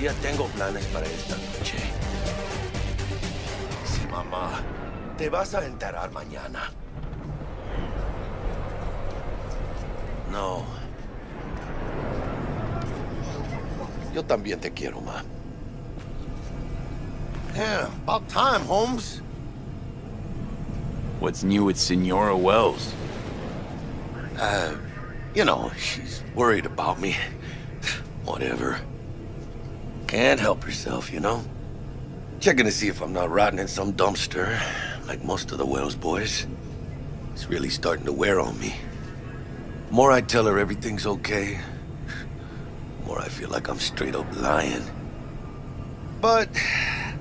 ya tengo planes para esta noche. Sí, mamá. Te vas a enterar mañana. No. Yo también te quiero, ma. Yeah, about time, Holmes. What's new with Senora Wells? You know, she's worried about me. Whatever. Can't help herself, you know? Checking to see if I'm not rotting in some dumpster, like most of the Wells boys. It's really starting to wear on me. The more I tell her everything's okay, the more I feel like I'm straight up lying. But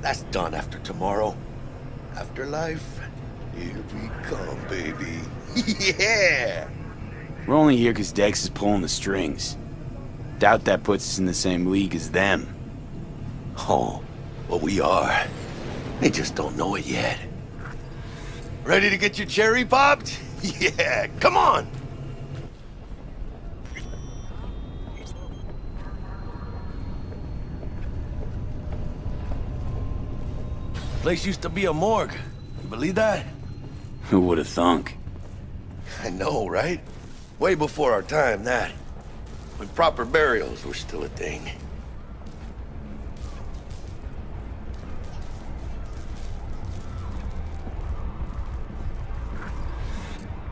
that's done after tomorrow. Afterlife, here we come, baby. Yeah! We're only here because Dex is pulling the strings. Doubt that puts us in the same league as them. Oh, well, we are. They just don't know it yet. Ready to get your cherry popped? Yeah, come on! Place used to be a morgue. You believe that? Who would have thunk? I know, right? Way before our time, that. When proper burials were still a thing.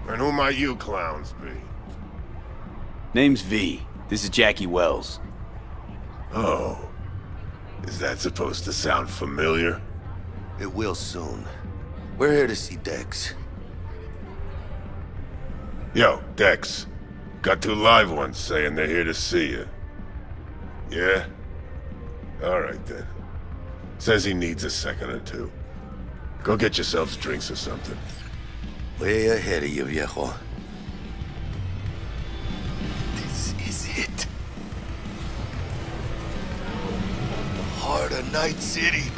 And who might you clowns be? Name's V. This is Jackie Wells. Oh. Is that supposed to sound familiar? It will soon. We're here to see Dex. Yo, Dex. Got two live ones saying they're here to see you. Yeah? Alright then. Says he needs a second or two. Go get yourselves drinks or something. Way ahead of you, viejo. This is it. The heart of Night City.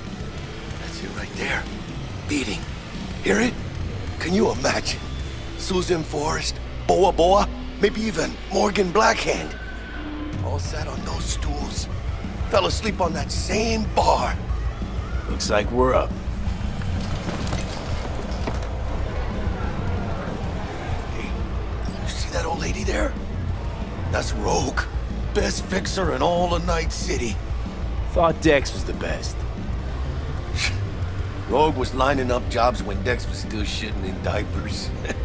That's it right there. Beating. Hear it? Can you imagine? Susan Forrest, Boa Boa, maybe even Morgan Blackhand. All sat on those stools. Fell asleep on that same bar. Looks like we're up. You see that old lady there? That's Rogue. Best fixer in all of Night City. Thought Dex was the best. Rogue was lining up jobs when Dex was still shitting in diapers. The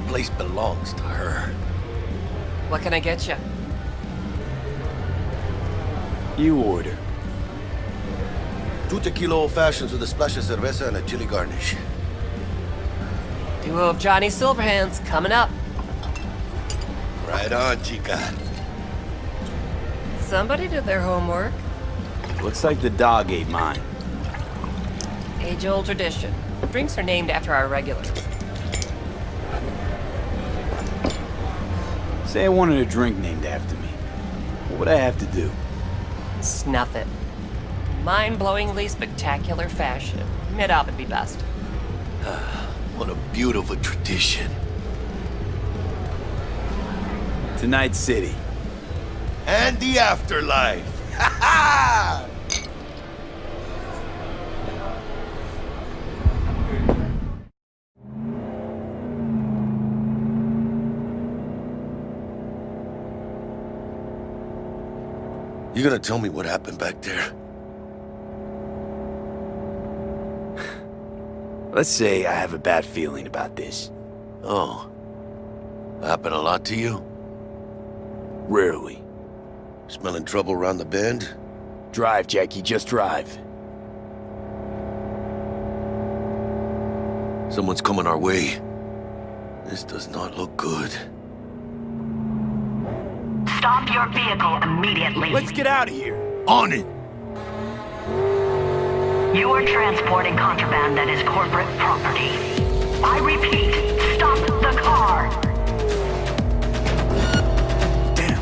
place belongs to her. What can I get you? You order. 2 tequila old fashions with a splash of cerveza and a chili garnish. Duo of Johnny Silverhands coming up. Right on, chica. Somebody did their homework. Looks like the dog ate mine. Age-old tradition. Drinks are named after our regulars. Say I wanted a drink named after me. What would I have to do? Snuff it. Mind-blowingly spectacular fashion. Mid-op would be best. What a beautiful tradition. To Night City. And the afterlife. Ha ha! You gonna tell me what happened back there? Let's say I have a bad feeling about this. Oh. Happened a lot to you? Rarely. Smelling trouble around the bend? Drive, Jackie, just drive. Someone's coming our way. This does not look good. Stop your vehicle immediately. Let's get out of here. On it! You are transporting contraband that is corporate property. I repeat, stop the car. Damn.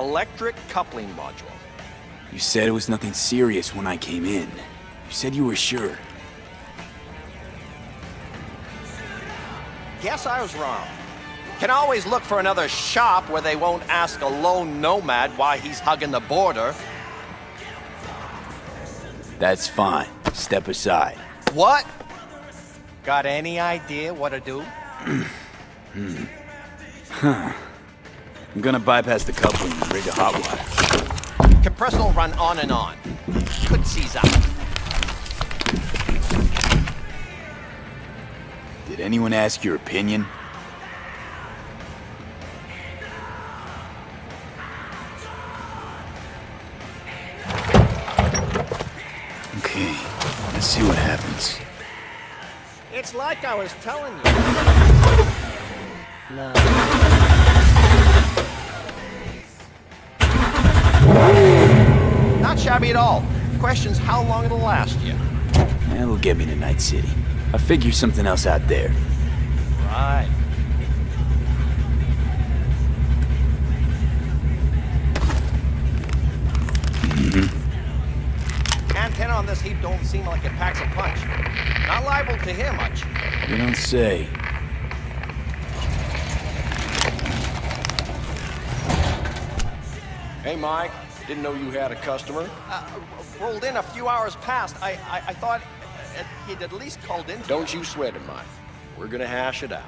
electric coupling module. You said it was nothing serious when I came in. You said you were sure. Guess I was wrong. Can always look for another shop where they won't ask a lone nomad why he's hugging the border. That's fine. Step aside. What? Got any idea what to do? I'm gonna bypass the coupling and rig a hot wire. Compressor will run on and on. Could seize up. Did anyone ask your opinion? Okay, let's see what happens. It's like I was telling you. No. Not shabby at all. Question's how long it'll last you. That'll get me to Night City. I'll figure something else out there. Right. Antenna on this heap don't seem like it packs a punch. Not liable to hear much. You don't say. Hey, Mike. Didn't know you had a customer. Rolled in a few hours past. I thought he'd at least called in. Don't you sweat it, Mike. We're gonna hash it out.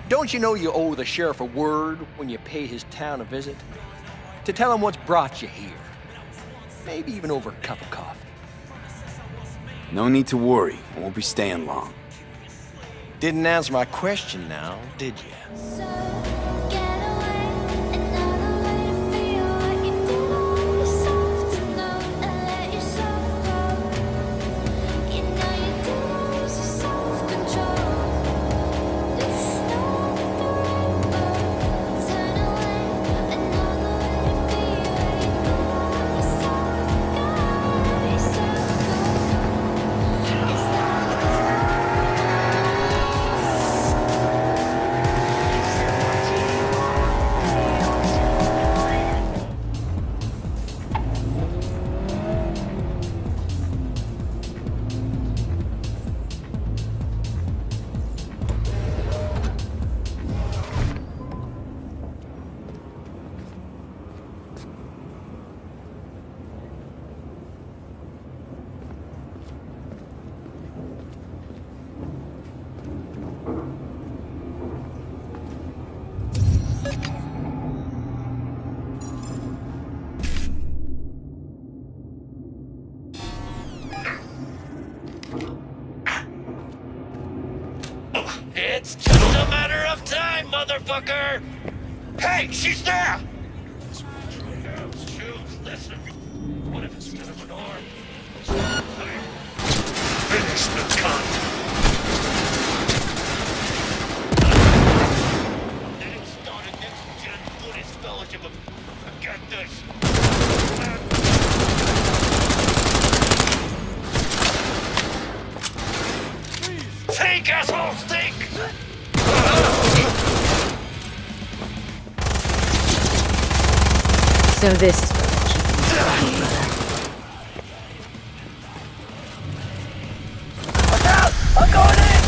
Don't you know you owe the sheriff a word when you pay his town a visit? To tell him what's brought you here. Maybe even over a cup of coffee. No need to worry. I won't be staying long. Didn't answer my question now, did you? It's just a matter of time, motherfucker! Hey, she's there! Shoes, listen. What if it's of an arm? Finish the cunt! Getting started next gen Buddhist fellowship of... Get this! Think, assholes, think! So this is what Look out! I'm going in!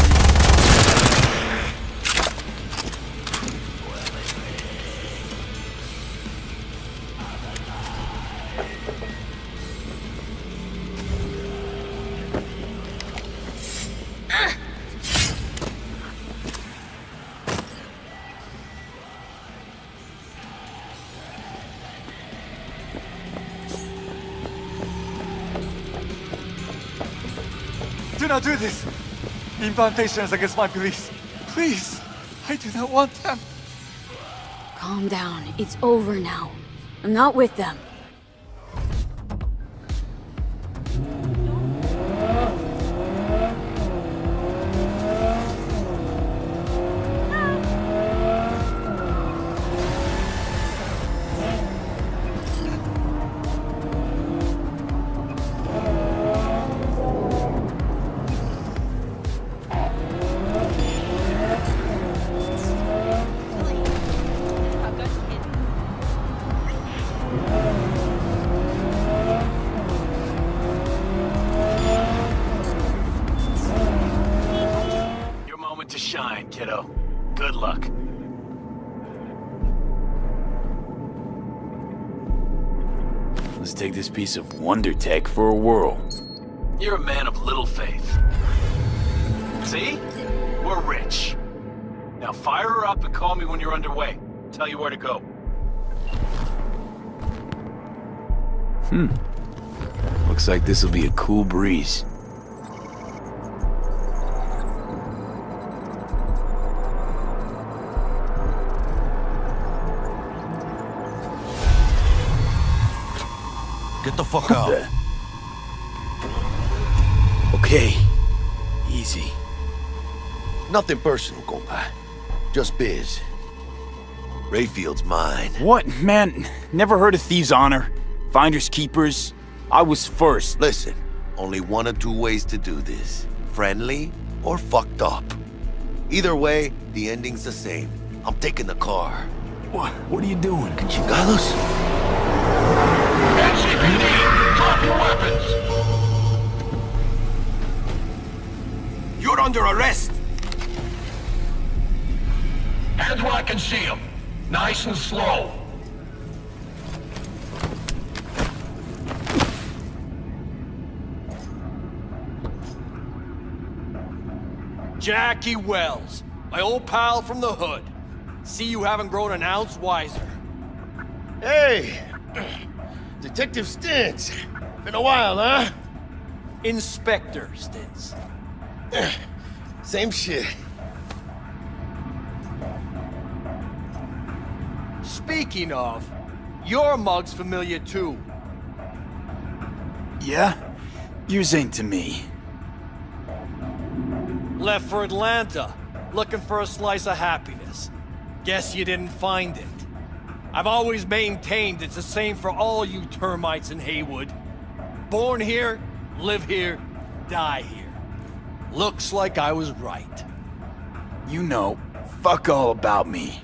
Do not do this! The implantation is against my beliefs. Please! I do not want them. Calm down. It's over now. I'm not with them. luck. Let's take this piece of wonder tech for a whirl. You're a man of little faith. See? We're rich. Now fire her up and call me when you're underway. Tell you where to go. Looks like this'll be a cool breeze. Get the fuck out. Okay. Easy. Nothing personal, compa. Just biz. Rayfield's mine. What? Man, never heard of thieves' honor? Finders keepers? I was first. Listen, only one of two ways to do this. Friendly or fucked up. Either way, the ending's the same. I'm taking the car. What are you doing? Chingados? NCPD, drop your weapons! You're under arrest! Hands where I can see them. Nice and slow. Jackie Wells, my old pal from the hood. See you haven't grown an ounce wiser. Hey! Detective Stintz. Been a while, huh? Inspector Stintz. Same shit. Speaking of, your mug's familiar too. Yeah? Yours ain't to me. Left for Atlanta, looking for a slice of happiness. Guess you didn't find it. I've always maintained it's the same for all you termites in Haywood. Born here, live here, die here. Looks like I was right. You know, fuck all about me.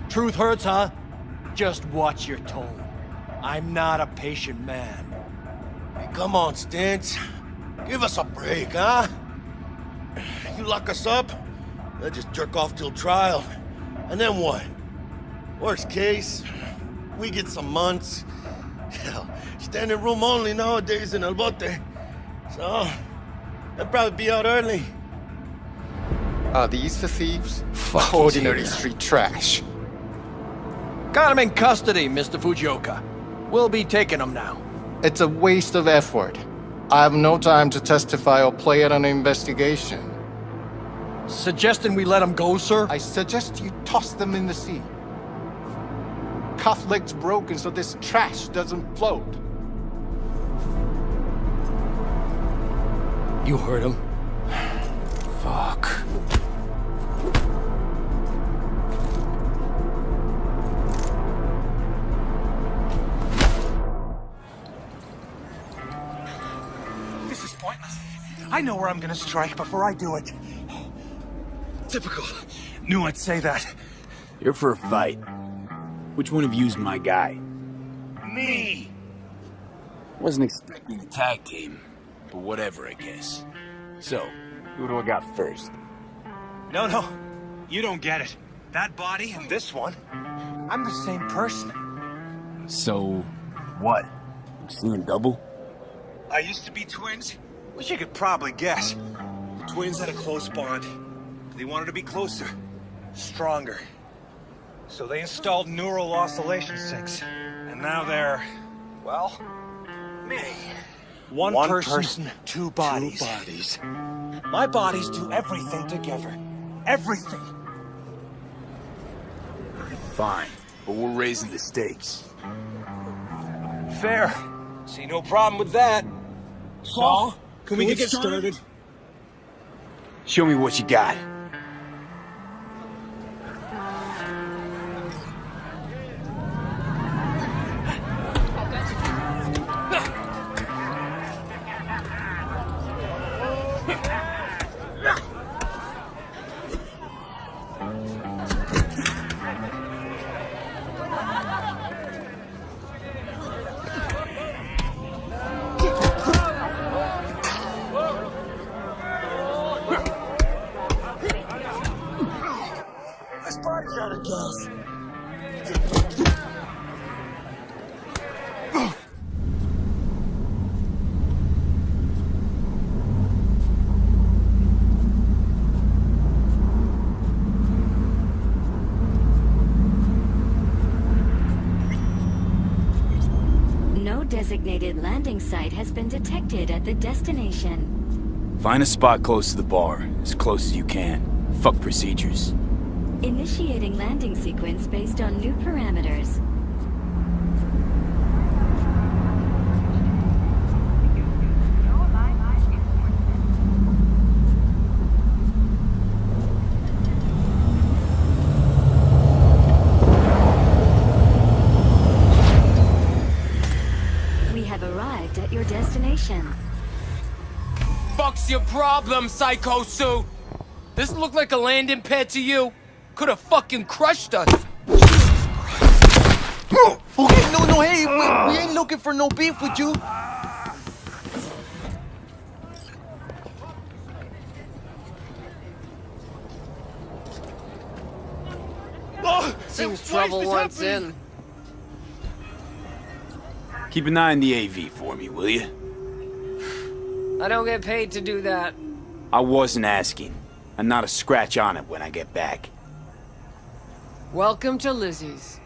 Truth hurts, huh? Just watch your tone. I'm not a patient man. Hey, come on, Stintz. Give us a break, huh? You lock us up, they'll just jerk off till trial. And then what? Worst case, we get some months. Hell, standing room only nowadays in El Bote. So, they'll probably be out early. Are these the thieves? Ordinary street trash. Got him in custody, Mr. Fujioka. We'll be taking him now. It's a waste of effort. I have no time to testify or play at an investigation. Suggesting we let him go, sir? I suggest you toss them in the sea. Cuff leg's broken so this trash doesn't float. You heard him. Fuck. This is pointless. I know where I'm gonna strike before I do it. Typical. Knew I'd say that. You're for a fight. Which one of you's my guy? Me! Wasn't expecting a tag team, but whatever, I guess. So, who do I got first? No. You don't get it. That body and this one, I'm the same person. So, what? Seeing double? I used to be twins, which you could probably guess. Twins had a close bond. They wanted to be closer, stronger. So they installed neural oscillation sinks. And now they're, well, me. One person, two bodies. My bodies do everything together. Everything. Fine, but we're raising the stakes. Fair. See no problem with that. So, can we get started? Show me what you got. No designated landing site has been detected at the destination. Find a spot close to the bar, as close as you can. Fuck procedures. Initiating landing sequence based on new parameters. We have arrived at your destination. Fuck's your problem, Psycho Suit? This look like a landing pad to you? Could have fucking crushed us. Okay, no, hey, we ain't looking for no beef with you. Seems trouble once in. Keep an eye on the AV for me, will you? I don't get paid to do that. I wasn't asking. And not a scratch on it when I get back. Welcome to Lizzie's.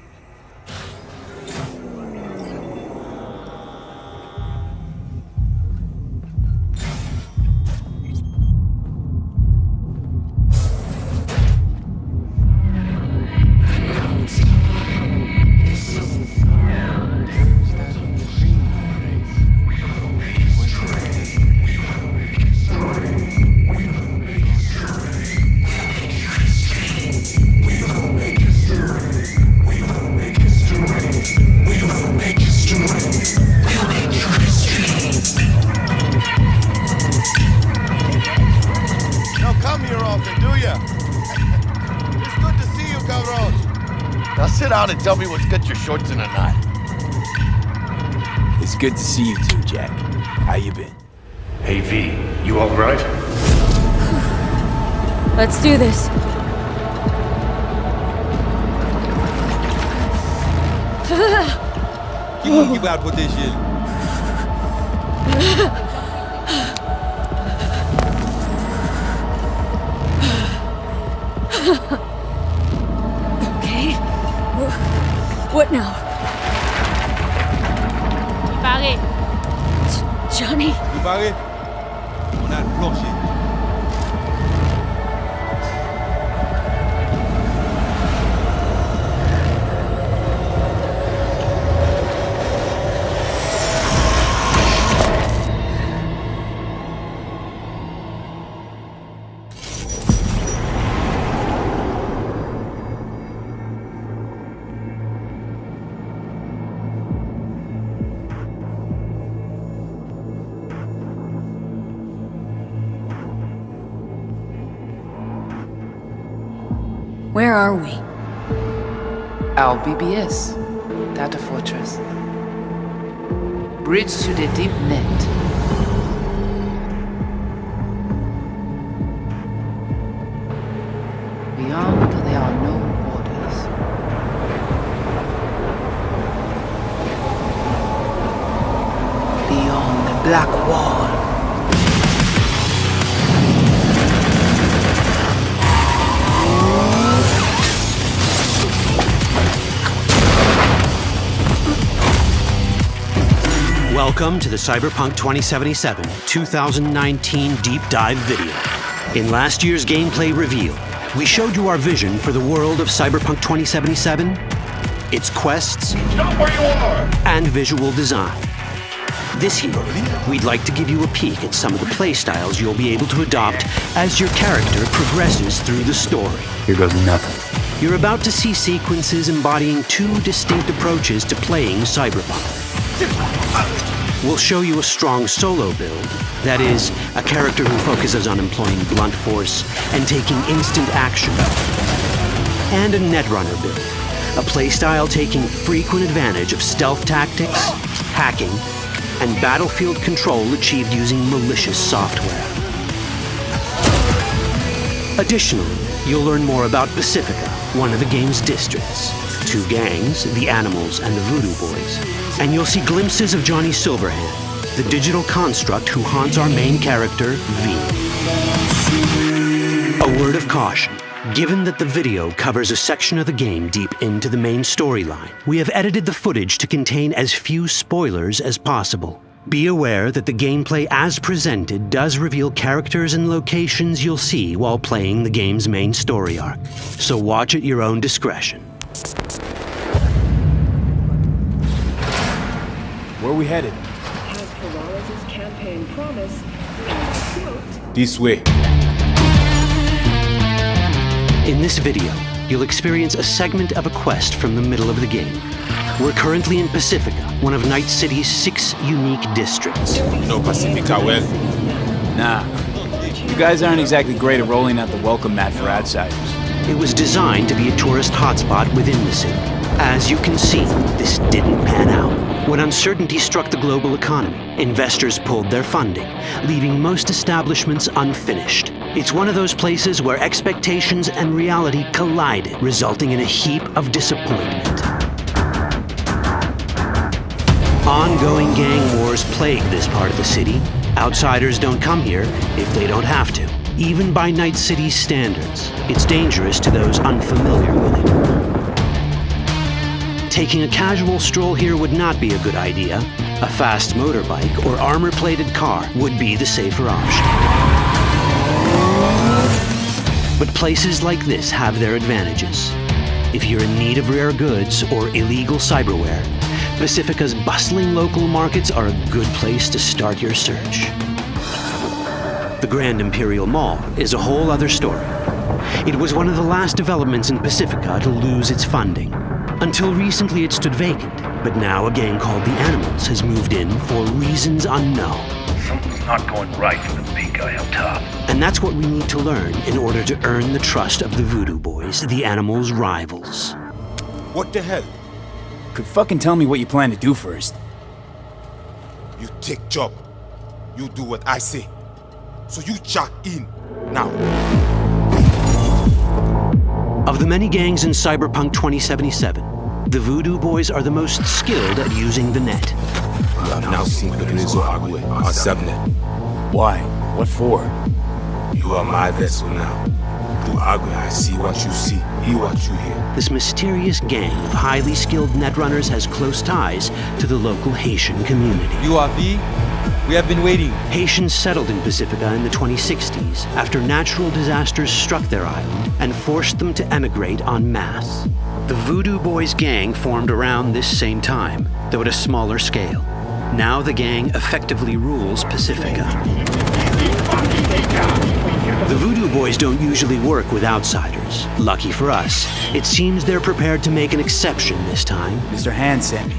Down and tell me what's got your shorts in a knot. It's good to see you too, Jack. How you been? Hey V, you alright? Let's do this. Keep out with this shit. What now? Pare. Johnny? Pare. On a planché. Where are we? Our BBS, Data Fortress. Bridge to the deep net. Beyond, there are no borders. Beyond the black wall. Welcome to the Cyberpunk 2077 2019 Deep Dive video. In last year's gameplay reveal, we showed you our vision for the world of Cyberpunk 2077, its quests, Stop where you are! and visual design. This year, we'd like to give you a peek at some of the playstyles you'll be able to adopt as your character progresses through the story. Here goes nothing. You're about to see sequences embodying two distinct approaches to playing Cyberpunk. We'll show you a strong solo build, that is, a character who focuses on employing blunt force and taking instant action. And a netrunner build, a playstyle taking frequent advantage of stealth tactics, hacking, and battlefield control achieved using malicious software. Additionally, you'll learn more about Pacifica, one of the game's districts, two gangs, the Animals and the Voodoo Boys, and you'll see glimpses of Johnny Silverhand, the digital construct who haunts our main character, V. A word of caution, Given that the video covers a section of the game deep into the main storyline, we have edited the footage to contain as few spoilers as possible. Be aware that the gameplay as presented does reveal characters and locations you'll see while playing the game's main story arc, so watch at your own discretion. Where are we headed? Has Peralez's campaign promise, quote, this way. In this video, you'll experience a segment of a quest from the middle of the game. We're currently in Pacifica, one of Night City's 6 unique districts. You know Pacifica well? Nah. You guys aren't exactly great at rolling out the welcome mat for outsiders. It was designed to be a tourist hotspot within the city. As you can see, this didn't pan out. When uncertainty struck the global economy, investors pulled their funding, leaving most establishments unfinished. It's one of those places where expectations and reality collided, resulting in a heap of disappointment. Ongoing gang wars plague this part of the city. Outsiders don't come here if they don't have to. Even by Night City's standards, it's dangerous to those unfamiliar with it. Taking a casual stroll here would not be a good idea. A fast motorbike or armor-plated car would be the safer option. But places like this have their advantages. If you're in need of rare goods or illegal cyberware, Pacifica's bustling local markets are a good place to start your search. The Grand Imperial Mall is a whole other story. It was one of the last developments in Pacifica to lose its funding. Until recently it stood vacant, but now a gang called the Animals has moved in for reasons unknown. Something's not going right for the big guy up top. And that's what we need to learn in order to earn the trust of the Voodoo Boys, the Animals' rivals. What the hell? Could fucking tell me what you plan to do first. You take job. You do what I say. So you jack in now. Of the many gangs in Cyberpunk 2077, the Voodoo Boys are the most skilled at using the net. You have now seen the Rezo Agwe, our subnet. Why? What for? You are my vessel now. Through Agwe, I see what you see, hear what you hear. This mysterious gang of highly skilled netrunners has close ties to the local Haitian community. You are V? We have been waiting. Haitians settled in Pacifica in the 2060s after natural disasters struck their island and forced them to emigrate en masse. The Voodoo Boys gang formed around this same time, though at a smaller scale. Now the gang effectively rules Pacifica. The Voodoo Boys don't usually work with outsiders. Lucky for us, it seems they're prepared to make an exception this time. Mr. Hand sent me.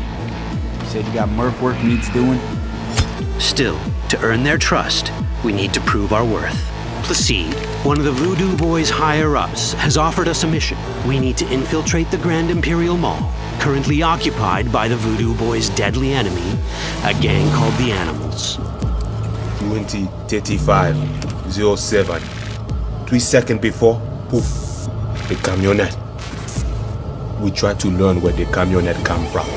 Said you got merc work needs doing. Still, to earn their trust, we need to prove our worth. Placide, one of the Voodoo Boys' higher-ups, has offered us a mission. We need to infiltrate the Grand Imperial Mall, currently occupied by the Voodoo Boys' deadly enemy, a gang called the Animals. 20:35:07. 3 seconds before, poof, the camionette. We try to learn where the camionette come from.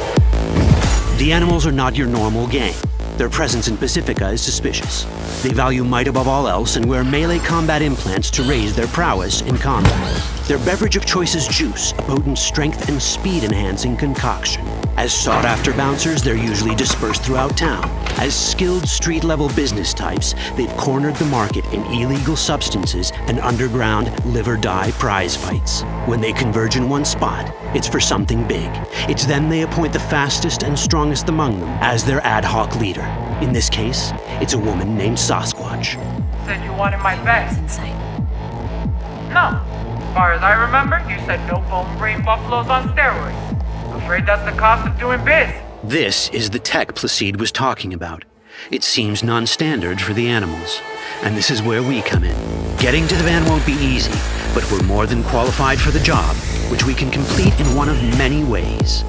The Animals are not your normal gang. Their presence in Pacifica is suspicious. They value might above all else and wear melee combat implants to raise their prowess in combat. Their beverage of choice is juice, a potent strength and speed-enhancing concoction. As sought-after bouncers, they're usually dispersed throughout town. As skilled street-level business types, they've cornered the market in illegal substances and underground live-or-die prize fights. When they converge in one spot, it's for something big. It's then they appoint the fastest and strongest among them as their ad hoc leader. In this case, it's a woman named Sasquatch. Said you wanted my bed. That's insane. No. As far as I remember, you said no bone brain buffaloes on steroids. Afraid that's the cost of doing biz. This is the tech Placide was talking about. It seems non-standard for the Animals. And this is where we come in. Getting to the van won't be easy, but we're more than qualified for the job, which we can complete in one of many ways.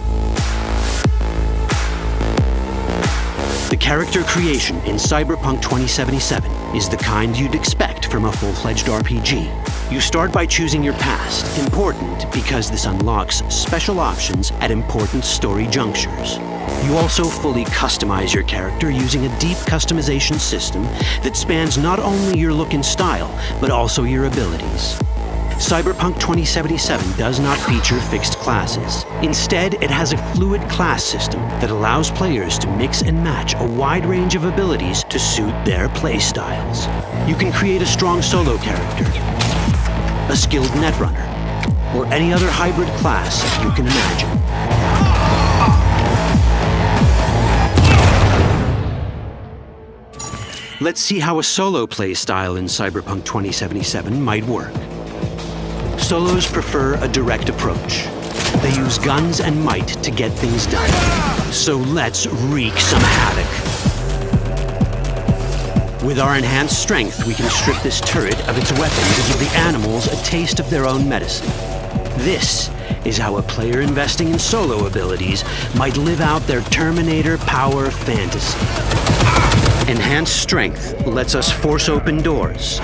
The character creation in Cyberpunk 2077 is the kind you'd expect from a full-fledged RPG. You start by choosing your past, important because this unlocks special options at important story junctures. You also fully customize your character using a deep customization system that spans not only your look and style, but also your abilities. Cyberpunk 2077 does not feature fixed classes. Instead, it has a fluid class system that allows players to mix and match a wide range of abilities to suit their playstyles. You can create a strong solo character, a skilled netrunner, or any other hybrid class you can imagine. Let's see how a solo play style in Cyberpunk 2077 might work. Solos prefer a direct approach. They use guns and might to get things done. So let's wreak some havoc. With our enhanced strength, we can strip this turret of its weapon to give the animals a taste of their own medicine. This is how a player investing in solo abilities might live out their Terminator power fantasy. Enhanced strength lets us force open doors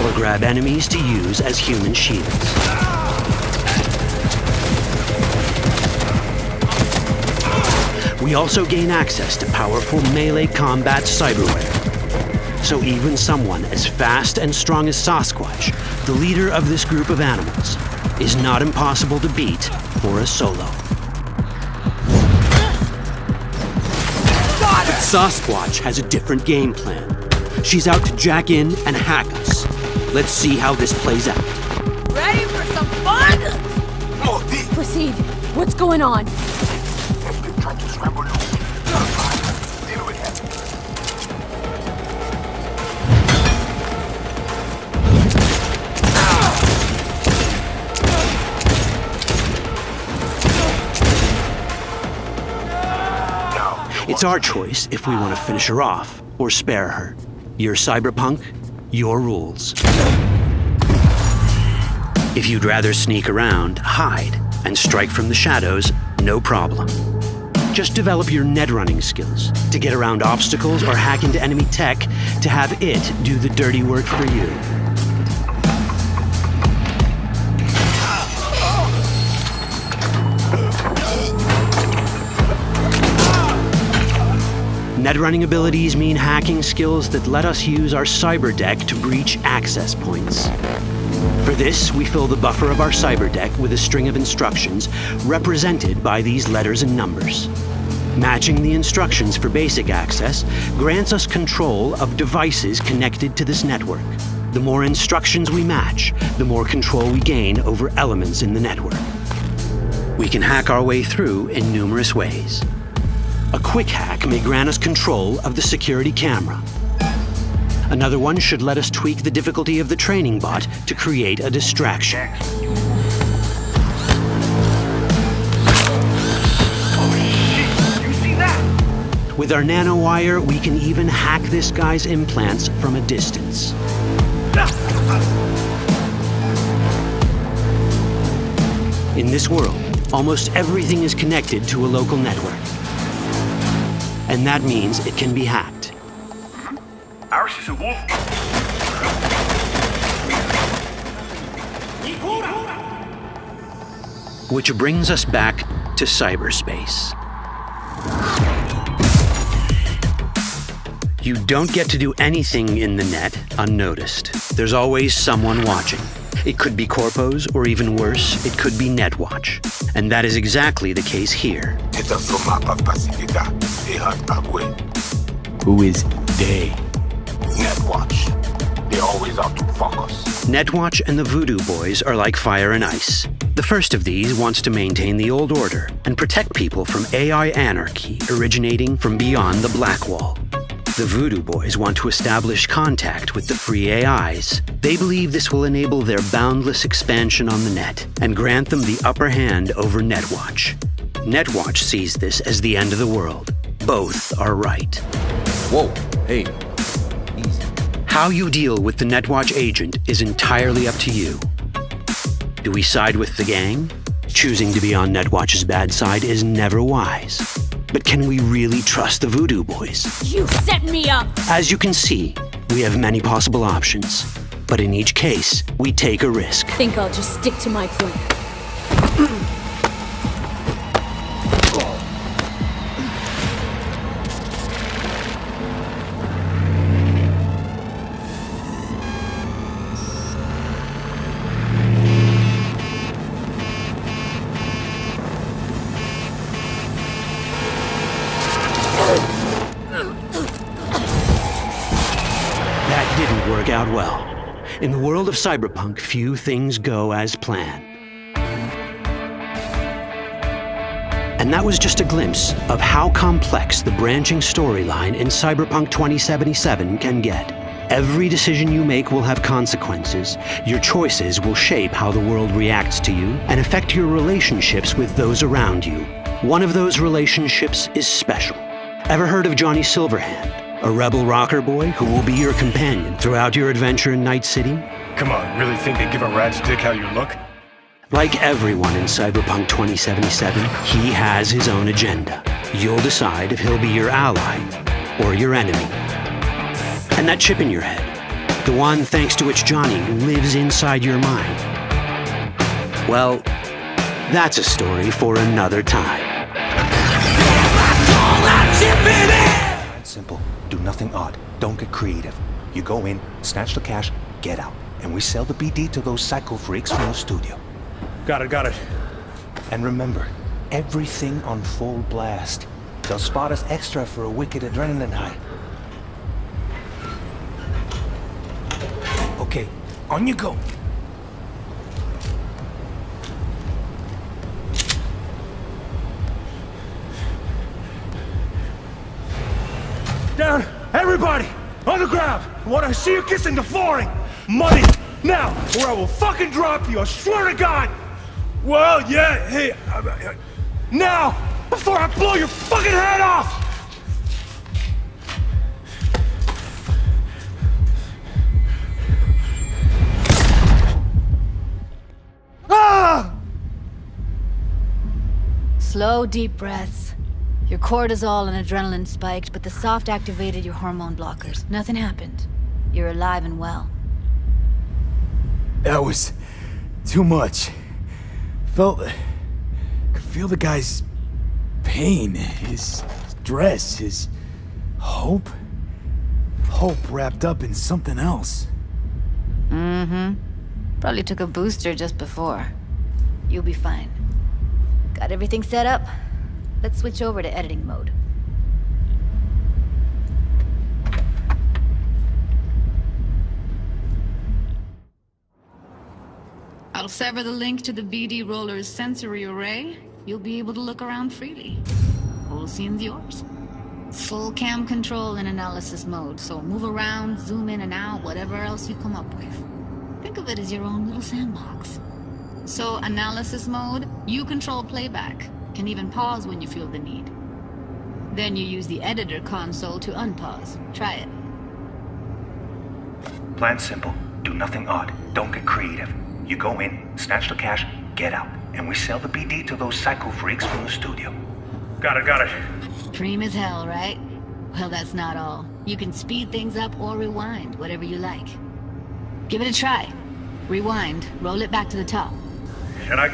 or grab enemies to use as human shields. We also gain access to powerful melee combat cyberware. So even someone as fast and strong as Sasquatch, the leader of this group of animals, is not impossible to beat for a solo. But Sasquatch has a different game plan. She's out to jack in and hack us. Let's see how this plays out. Ready for some fun? Proceed. What's going on? It's our choice if we want to finish her off or spare her. You're Cyberpunk, your rules. If you'd rather sneak around, hide, and strike from the shadows, no problem. Just develop your netrunning skills to get around obstacles or hack into enemy tech to have it do the dirty work for you. Netrunning abilities mean hacking skills that let us use our cyber deck to breach access points. For this, we fill the buffer of our cyber deck with a string of instructions represented by these letters and numbers. Matching the instructions for basic access grants us control of devices connected to this network. The more instructions we match, the more control we gain over elements in the network. We can hack our way through in numerous ways. A quick hack may grant us control of the security camera. Another one should let us tweak the difficulty of the training bot to create a distraction. With our nanowire, we can even hack this guy's implants from a distance. In this world, almost everything is connected to a local network. And that means it can be hacked. Ours is a wolf. Which brings us back to cyberspace. You don't get to do anything in the net unnoticed. There's always someone watching. It could be corpos, or even worse, it could be Netwatch. And that is exactly the case here. Who is they? Netwatch. They're always out to fuck us. Netwatch and the Voodoo Boys are like fire and ice. The first of these wants to maintain the old order and protect people from AI anarchy originating from beyond the Black Wall. The Voodoo Boys want to establish contact with the free AIs. They believe this will enable their boundless expansion on the net and grant them the upper hand over Netwatch. Netwatch sees this as the end of the world. Both are right. Whoa, hey, easy. How you deal with the Netwatch agent is entirely up to you. Do we side with the gang? Choosing to be on Netwatch's bad side is never wise. But can we really trust the Voodoo Boys? You set me up! As you can see, we have many possible options. But in each case, we take a risk. Think I'll just stick to my plan. work out well. In the world of cyberpunk, few things go as planned. And that was just a glimpse of how complex the branching storyline in Cyberpunk 2077 can get. Every decision you make will have consequences. Your choices will shape how the world reacts to you and affect your relationships with those around you. One of those relationships is special. Ever heard of Johnny Silverhand, a rebel rocker boy who will be your companion throughout your adventure in Night City? Come on, really think they give a rat's dick how you look? Like everyone in Cyberpunk 2077, he has his own agenda. You'll decide if he'll be your ally or your enemy. And that chip in your head, the one thanks to which Johnny lives inside your mind, well, that's a story for another time. Simple. Do nothing odd. Don't get creative. You go in, snatch the cash, get out. And we sell the BD to those psycho freaks from the studio. Got it. And remember, everything on full blast. They'll spot us extra for a wicked adrenaline high. Okay, on you go. Down, everybody! On the ground! I want to see you kissing the flooring! Money! Now, or I will fucking drop you, I swear to God! Well, yeah, hey, now! Before I blow your fucking head off! Ah! Slow, deep breaths. Your cortisol and adrenaline spiked, but the soft activated your hormone blockers. Nothing happened. You're alive and well. That was too much. Could feel the guy's pain, his stress, his hope. Hope wrapped up in something else. Mm-hmm. Probably took a booster just before. You'll be fine. Got everything set up? Let's switch over to editing mode. I'll sever the link to the BD Roller's sensory array. You'll be able to look around freely. Whole scene's yours. Full cam control in analysis mode, so move around, zoom in and out, whatever else you come up with. Think of it as your own little sandbox. So, analysis mode, you control playback. Can even pause when you feel the need. Then you use the editor console to unpause. Try it. Plan simple. Do nothing odd. Don't get creative. You go in, snatch the cash, get out. And we sell the BD to those psycho freaks from the studio. Got it. Cream as hell, right? Well, that's not all. You can speed things up or rewind, whatever you like. Give it a try. Rewind, roll it back to the top. Can I?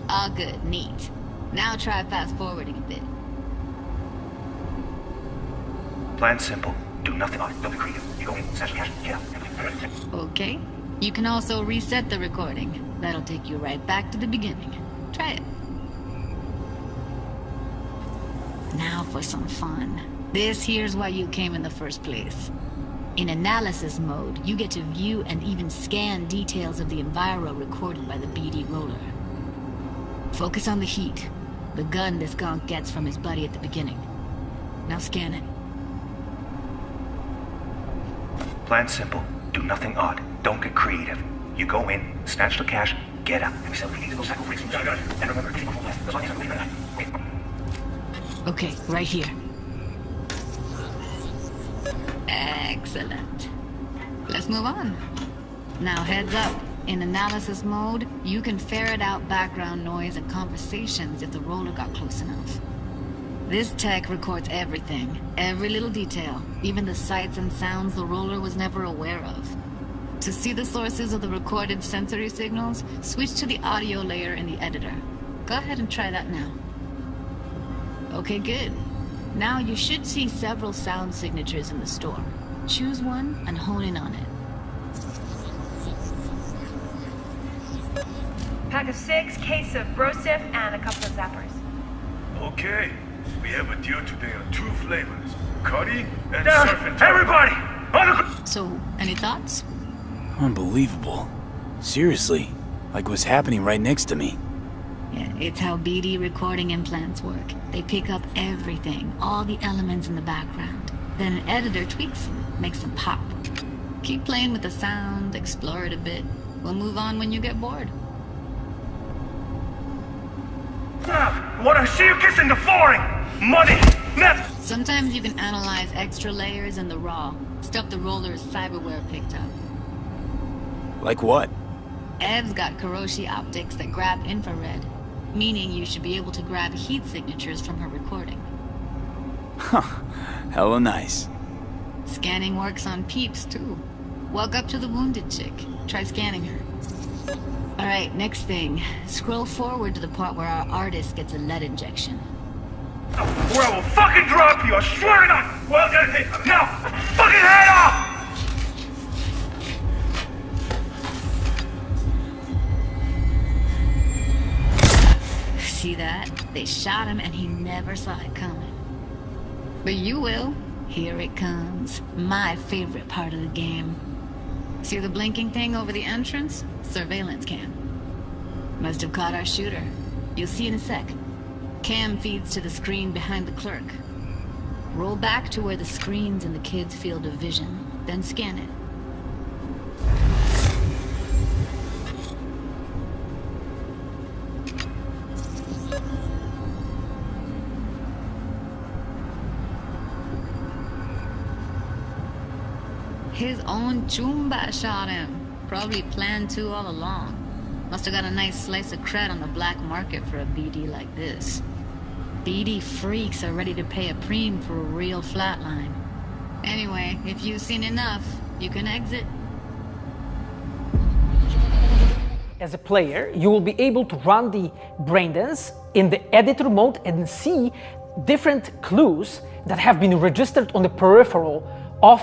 All good, neat. Now try fast forwarding a bit. Plan simple. Do nothing odd. Don't be creative. You go in, snatch the cash, get out. Okay. You can also reset the recording. That'll take you right back to the beginning. Try it. Now for some fun. This here's why you came in the first place. In analysis mode, you get to view and even scan details of the enviro recorded by the BD Roller. Focus on the heat, the gun this gonk gets from his buddy at the beginning. Now scan it. Plan simple. Do nothing odd. Don't get creative. You go in, snatch the cash, get out. And we sell the BD to those psycho freaks. And remember, okay, right here. Excellent. Let's move on. Now heads up. In analysis mode, you can ferret out background noise and conversations if the roller got close enough. This tech records everything, every little detail, even the sights and sounds the roller was never aware of. To see the sources of the recorded sensory signals, switch to the audio layer in the editor. Go ahead and try that now. Okay, good. Now you should see several sound signatures in the store. Choose one and hone in on it. Pack of 6, case of Brosif, and a couple of zappers. Okay, we have a deal today on 2 flavors. Cuddy and Surfing. Everybody! So, any thoughts? Unbelievable. Seriously, like what's happening right next to me. Yeah, it's how BD recording implants work. They pick up everything, all the elements in the background. Then an editor tweaks them, makes them pop. Keep playing with the sound, explore it a bit. We'll move on when you get bored. I want to see you kissing the flooring! Money! Now! Sometimes you can analyze extra layers in the raw, stuff the roller's cyberware picked up. Like what? Ev's got Kiroshi optics that grab infrared, meaning you should be able to grab heat signatures from her recording. Huh. Hella nice. Scanning works on peeps, too. Walk up to the wounded chick. Try scanning her. Alright, next thing. Scroll forward to the part where our artist gets a lead injection. Or I will fucking drop you, I swear to God! Well, now! Fucking head off! See that? They shot him and he never saw it coming. But you will. Here it comes. My favorite part of the game. See the blinking thing over the entrance? Surveillance cam. Must have caught our shooter. You'll see in a sec. Cam feeds to the screen behind the clerk. Roll back to where the screen's in the kid's field of vision, then scan it. His own Chumba shot him. Probably planned to all along. Must have got a nice slice of cred on the black market for a BD like this. BD freaks are ready to pay a preem for a real flatline. Anyway, if you've seen enough, you can exit. As a player, you will be able to run the braindance in the editor mode and see different clues that have been registered on the peripheral of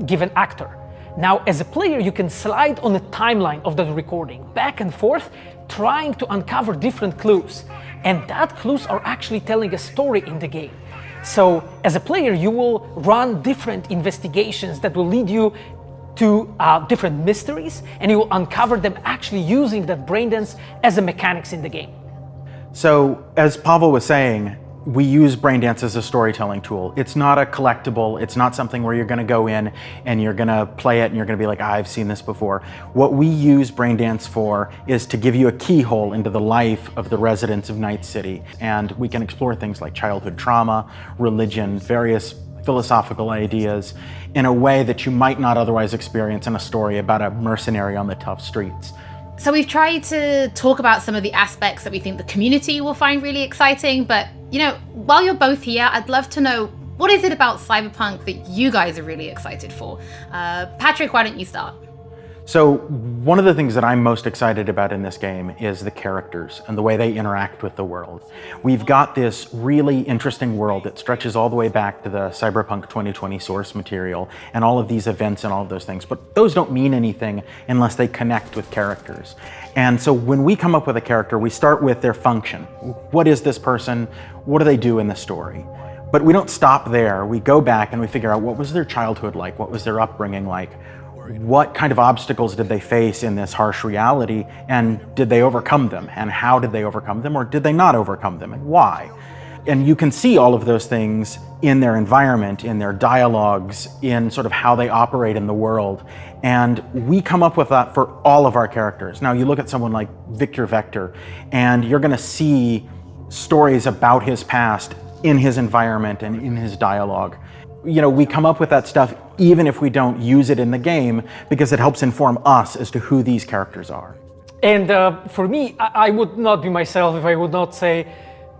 given actor. Now, as a player, you can slide on the timeline of that recording, back and forth, trying to uncover different clues. And that clues are actually telling a story in the game. So, as a player, you will run different investigations that will lead you to different mysteries, and you will uncover them actually using that braindance as a mechanics in the game. So, as Pavel was saying, we use Braindance as a storytelling tool. It's not a collectible. It's not something where you're going to go in and you're going to play it and you're going to be like, I've seen this before. What we use Braindance for is to give you a keyhole into the life of the residents of Night City. And we can explore things like childhood trauma, religion, various philosophical ideas in a way that you might not otherwise experience in a story about a mercenary on the tough streets. So we've tried to talk about some of the aspects that we think the community will find really exciting, but you know, while you're both here, I'd love to know, what is it about Cyberpunk that you guys are really excited for? Patrick, why don't you start? So one of the things that I'm most excited about in this game is the characters and the way they interact with the world. We've got this really interesting world that stretches all the way back to the Cyberpunk 2020 source material and all of these events and all of those things, but those don't mean anything unless they connect with characters. And so when we come up with a character, we start with their function. What is this person? What do they do in the story? But we don't stop there. We go back and we figure out, what was their childhood like? What was their upbringing like? What kind of obstacles did they face in this harsh reality, and did they overcome them? And how did they overcome them, or did they not overcome them, and why? And you can see all of those things in their environment, in their dialogues, in sort of how they operate in the world. And we come up with that for all of our characters. Now, you look at someone like Victor Vector, and you're going to see stories about his past in his environment and in his dialogue. You know, we come up with that stuff even if we don't use it in the game, because it helps inform us as to who these characters are. And for me, I would not be myself if I would not say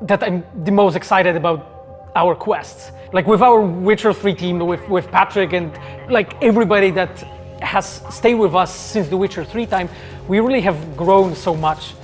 that I'm the most excited about our quests. Like with our Witcher 3 team, with Patrick and like everybody that has stayed with us since the Witcher 3 time, we really have grown so much.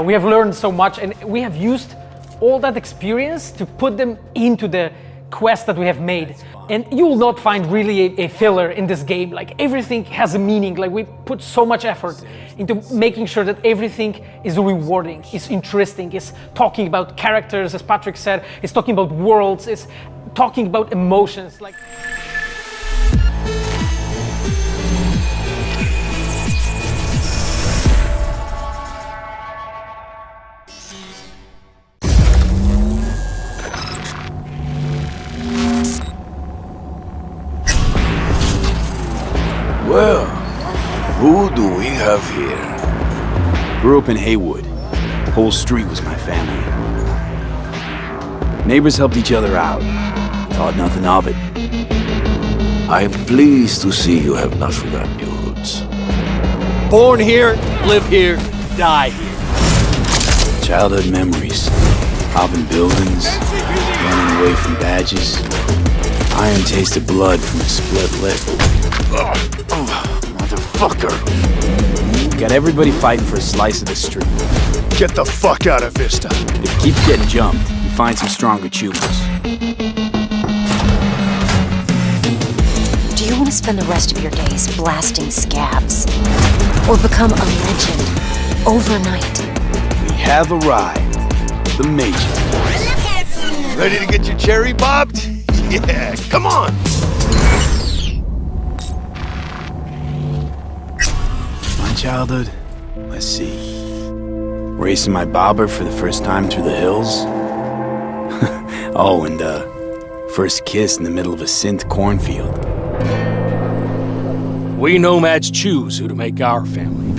We have learned so much, and we have used all that experience to put them into the quest that we have made. And you will not find really a filler in this game. Like everything has a meaning. Like we put so much effort into making sure that everything is rewarding, is interesting, is talking about characters, as Patrick said, is talking about worlds, is talking about emotions like. Well, who do we have here? Grew up in Haywood. Whole street was my family. Neighbors helped each other out. Thought nothing of it. I'm pleased to see you have not forgotten your roots. Born here, live here, die here. Childhood memories. Robbing buildings, running away from badges. Iron taste of blood from a split lip. Motherfucker! Got everybody fighting for a slice of the street. Get the fuck out of Vista. If you keep getting jumped, you find some stronger choosers. Do you want to spend the rest of your days blasting scabs? Or become a legend overnight? We have arrived. The Major. Ready to get your cherry bobbed? Yeah, come on! My childhood? Let's see. Racing my bobber for the first time through the hills? Oh, and first kiss in the middle of a synth cornfield. We nomads choose who to make our family.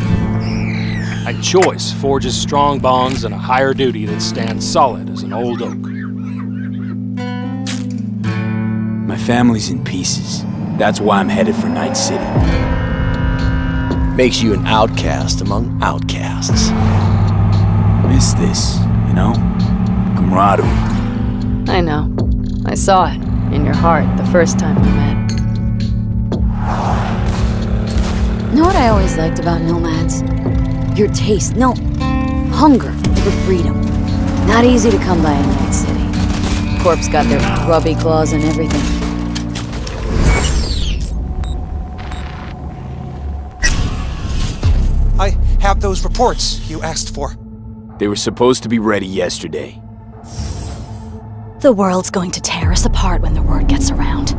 A choice forges strong bonds and a higher duty that stands solid as an old oak. My family's in pieces. That's why I'm headed for Night City. Makes you an outcast among outcasts. Miss this, you know? Camaraderie. I know. I saw it in your heart the first time we met. Know what I always liked about nomads? Your taste, no, hunger for freedom. Not easy to come by in Night City. Corp's got their grubby claws and everything. I have those reports you asked for. They were supposed to be ready yesterday. The world's going to tear us apart when the word gets around.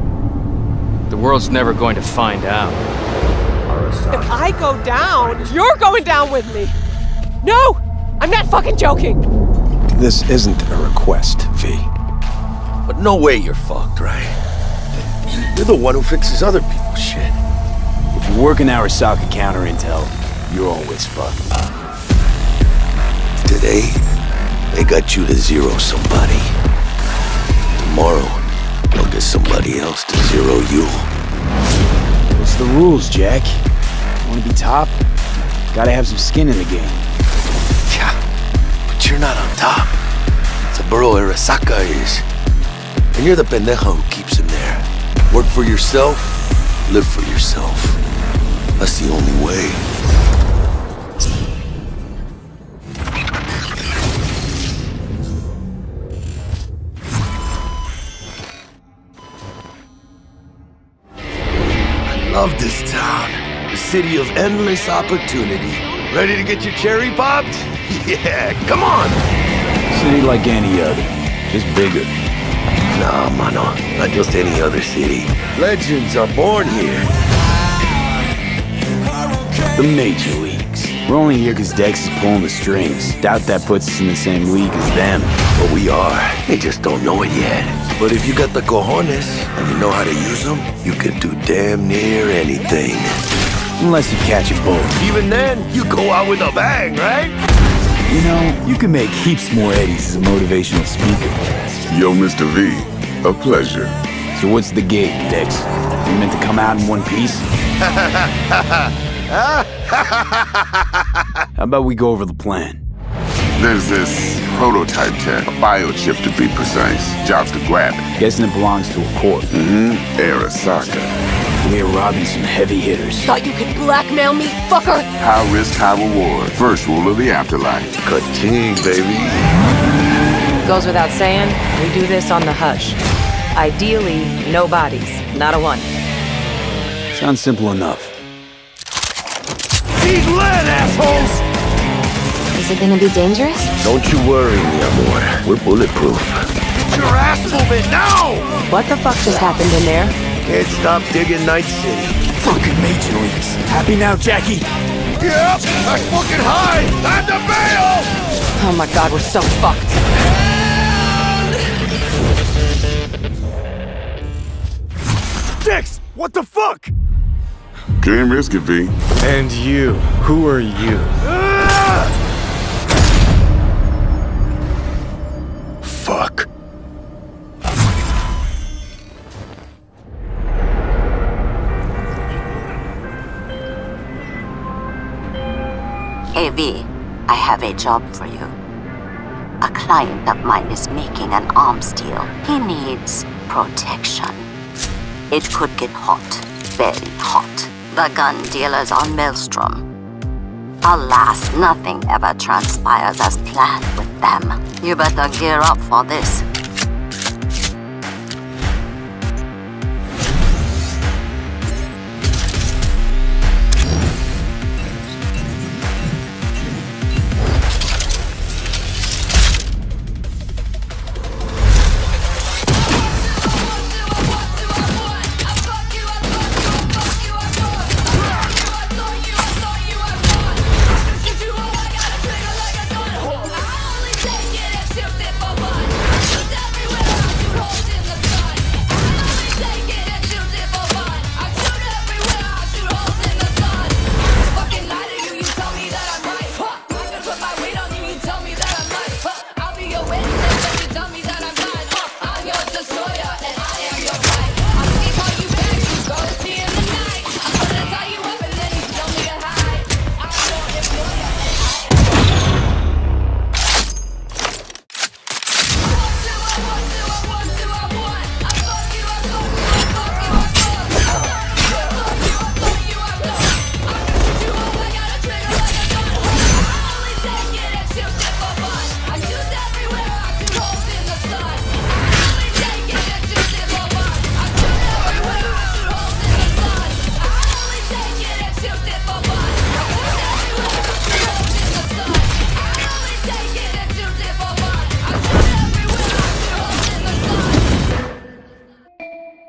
The world's never going to find out. If I go down, you're going down with me. No! I'm not fucking joking! This isn't a request, V. But no way you're fucked, right? You're the one who fixes other people's shit. If you're working Arasaka counter intel, you're always fucked. Today, they got you to zero somebody. Tomorrow, they'll get somebody else to zero you. What's the rules, Jack? Want to be top? Gotta have some skin in the game. Yeah, but you're not on top. Saburo Arasaka is. And you're the pendejo who keeps him there. Work for yourself, live for yourself. That's the only way. Love this town. The city of endless opportunity. Ready to get your cherry popped? Yeah, come on! City like any other, just bigger. Nah, mano, not just any other city. Legends are born here. The Major Leagues. We're only here because Dex is pulling the strings. Doubt that puts us in the same league as them. But we are. They just don't know it yet. But if you got the cojones and you know how to use them, you can do damn near anything. Unless you catch a bullet. Even then, you go out with a bang, right? You know, you can make heaps more eddies as a motivational speaker. Yo, Mr. V, a pleasure. So what's the gig, Dex? You meant to come out in one piece? How about we go over the plan? There's this prototype tech, a biochip to be precise. Job's to grab it. Guessing it belongs to a corp. Arasaka. We're robbing some heavy hitters. Thought you could blackmail me, fucker? High risk, high reward. First rule of the afterlife. Ka-ting, baby. Goes without saying, we do this on the hush. Ideally, no bodies, not a one. Sounds simple enough. He's lit, assholes! Is it gonna be dangerous? Don't you worry, mi amor. We're bulletproof. your ass moving now! What the fuck just happened in there? Can't stop digging Night City. Fucking Major Leagues. Happy now, Jackie? Yep, that's fucking high! Time to bail! Oh my god, we're so fucked. Dix! What the fuck? Can't risk it, V. And you. Who are you? Fuck. Hey V, I have a job for you. A client of mine is making an arms deal. He needs protection. It could get hot, very hot. The gun dealers on Maelstrom. Alas, nothing ever transpires as planned with them. You better gear up for this.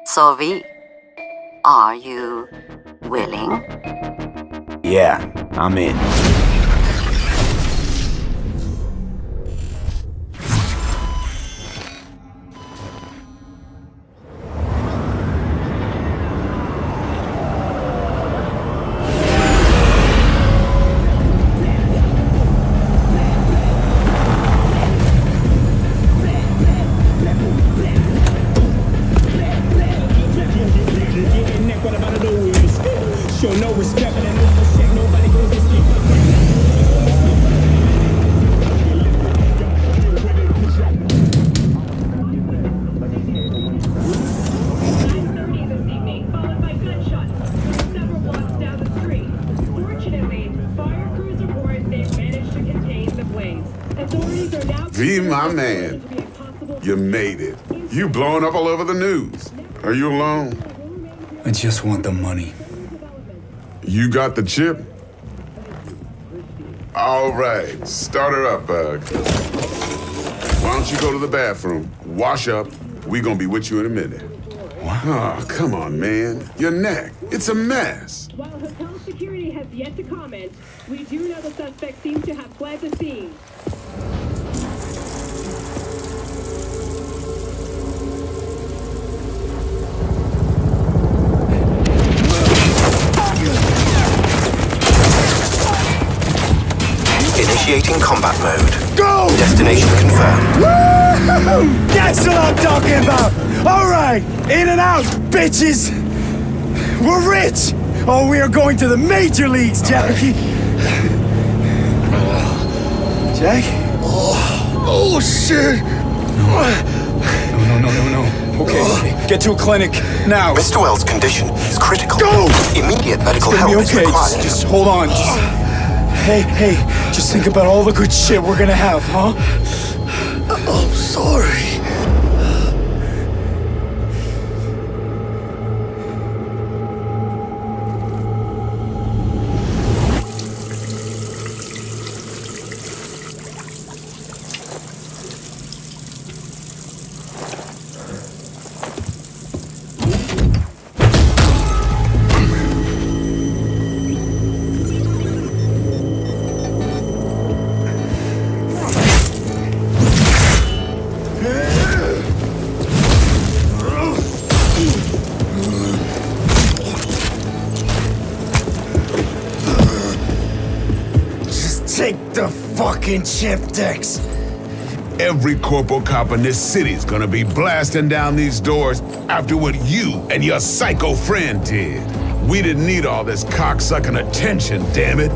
So V, are you willing? Yeah, I'm in. Show no respect, but I know for shit nobody goes to sleep. V, my man, you made it. You blowing up all over the news. Are you alone? I just want the money. You got the chip? All right, start her up, Bug. Why don't you go to the bathroom, wash up, we gonna be with you in a minute. What? Oh, come on, man. Your neck, it's a mess. While hotel security has yet to comment, we do know the suspect seems to have fled the scene. Initiating combat mode. Go! Destination confirmed. Woo! That's what I'm talking about! Alright! In and out, bitches! We're rich! Oh, we are going to the major leagues, Jackie! Jack? Oh, shit! No. Okay, get to a clinic, now! Mr. Wells' condition is critical. Go! Immediate medical It's gonna help be okay. is required. Just hold on. Hey, just think about all the good shit we're gonna have, huh? I'm sorry. fucking chip, Dex. Every corporal cop in this city's gonna be blasting down these doors after what you and your psycho friend did. We didn't need all this cocksucking attention, damn it.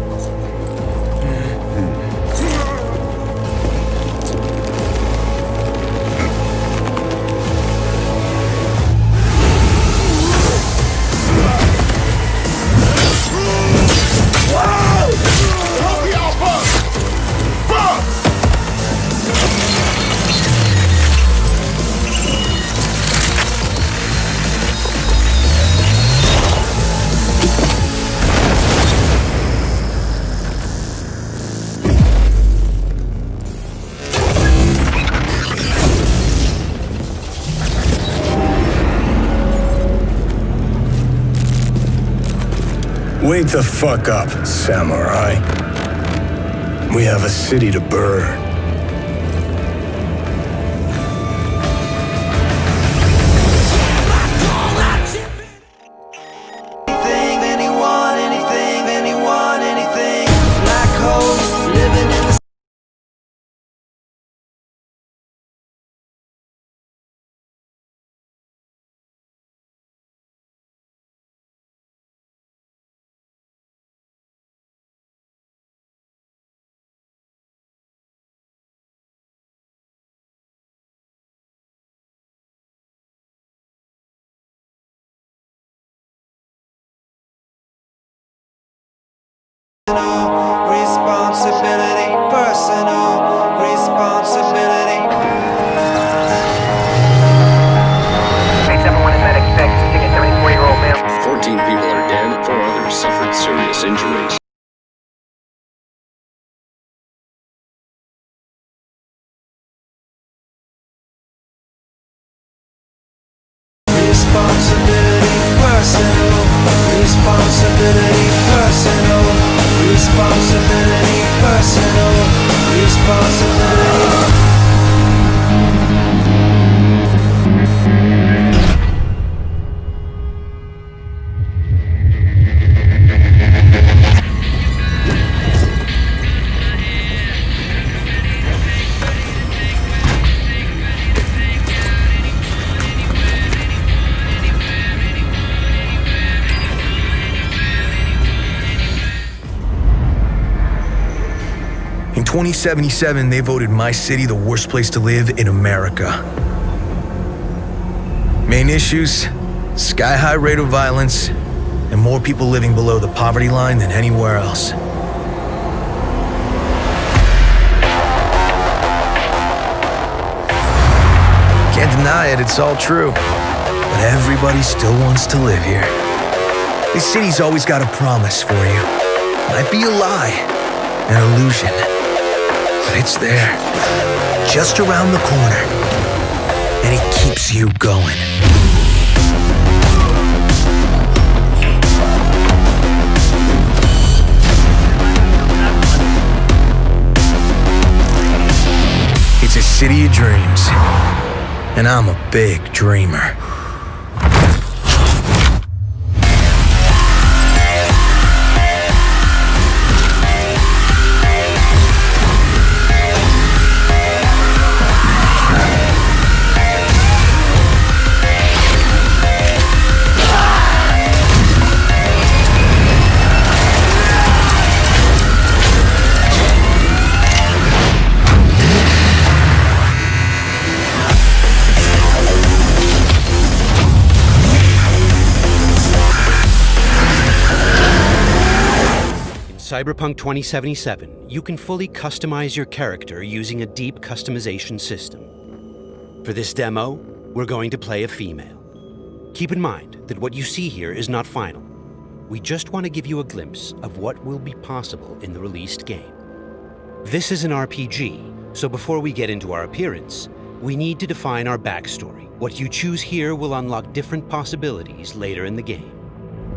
Wake the fuck up, samurai. We have a city to burn. Responsibility, personal responsibility. Makes everyone in medic expect to get 34-year-old male. 14 people are dead, 4 others suffered serious injuries. Responsibility, personal responsibility, personal responsibility, personal responsibility. In 2077, they voted my city the worst place to live in America. Main issues, sky-high rate of violence, and more people living below the poverty line than anywhere else. Can't deny it, it's all true. But everybody still wants to live here. This city's always got a promise for you. Might be a lie, an illusion. But it's there, just around the corner, and it keeps you going. It's a city of dreams, and I'm a big dreamer. Cyberpunk 2077, you can fully customize your character using a deep customization system. For this demo, we're going to play a female. Keep in mind that what you see here is not final. We just want to give you a glimpse of what will be possible in the released game. This is an RPG, so before we get into our appearance, we need to define our backstory. What you choose here will unlock different possibilities later in the game.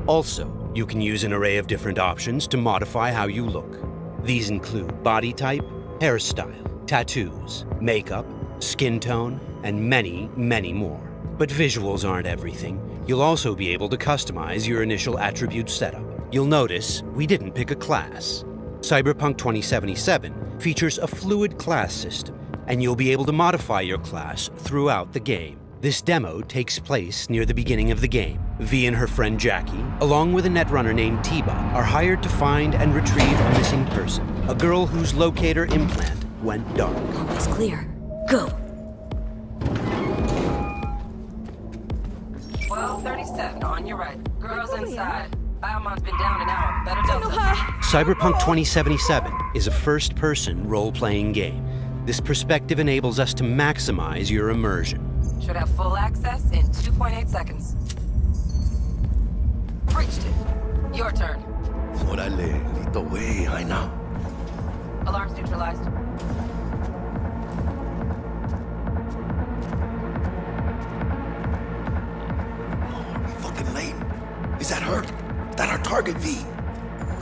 Also, you can use an array of different options to modify how you look. These include body type, hairstyle, tattoos, makeup, skin tone, and many, many more. But visuals aren't everything. You'll also be able to customize your initial attribute setup. You'll notice we didn't pick a class. Cyberpunk 2077 features a fluid class system, and you'll be able to modify your class throughout the game. This demo takes place near the beginning of the game. V and her friend Jackie, along with a netrunner named T-Bug, are hired to find and retrieve a missing person, a girl whose locator implant went dark. Almost clear. Go. 12:37 on your right. Girls inside. Biomon's been down an hour. Better double. Cyberpunk 2077 is a first-person role-playing game. This perspective enables us to maximize your immersion. Should have full access in 2.8 seconds. Reached it. Your turn. Órale, lito way, I know. Alarms neutralized. Are we fucking late? Is that her? Is that our target, V?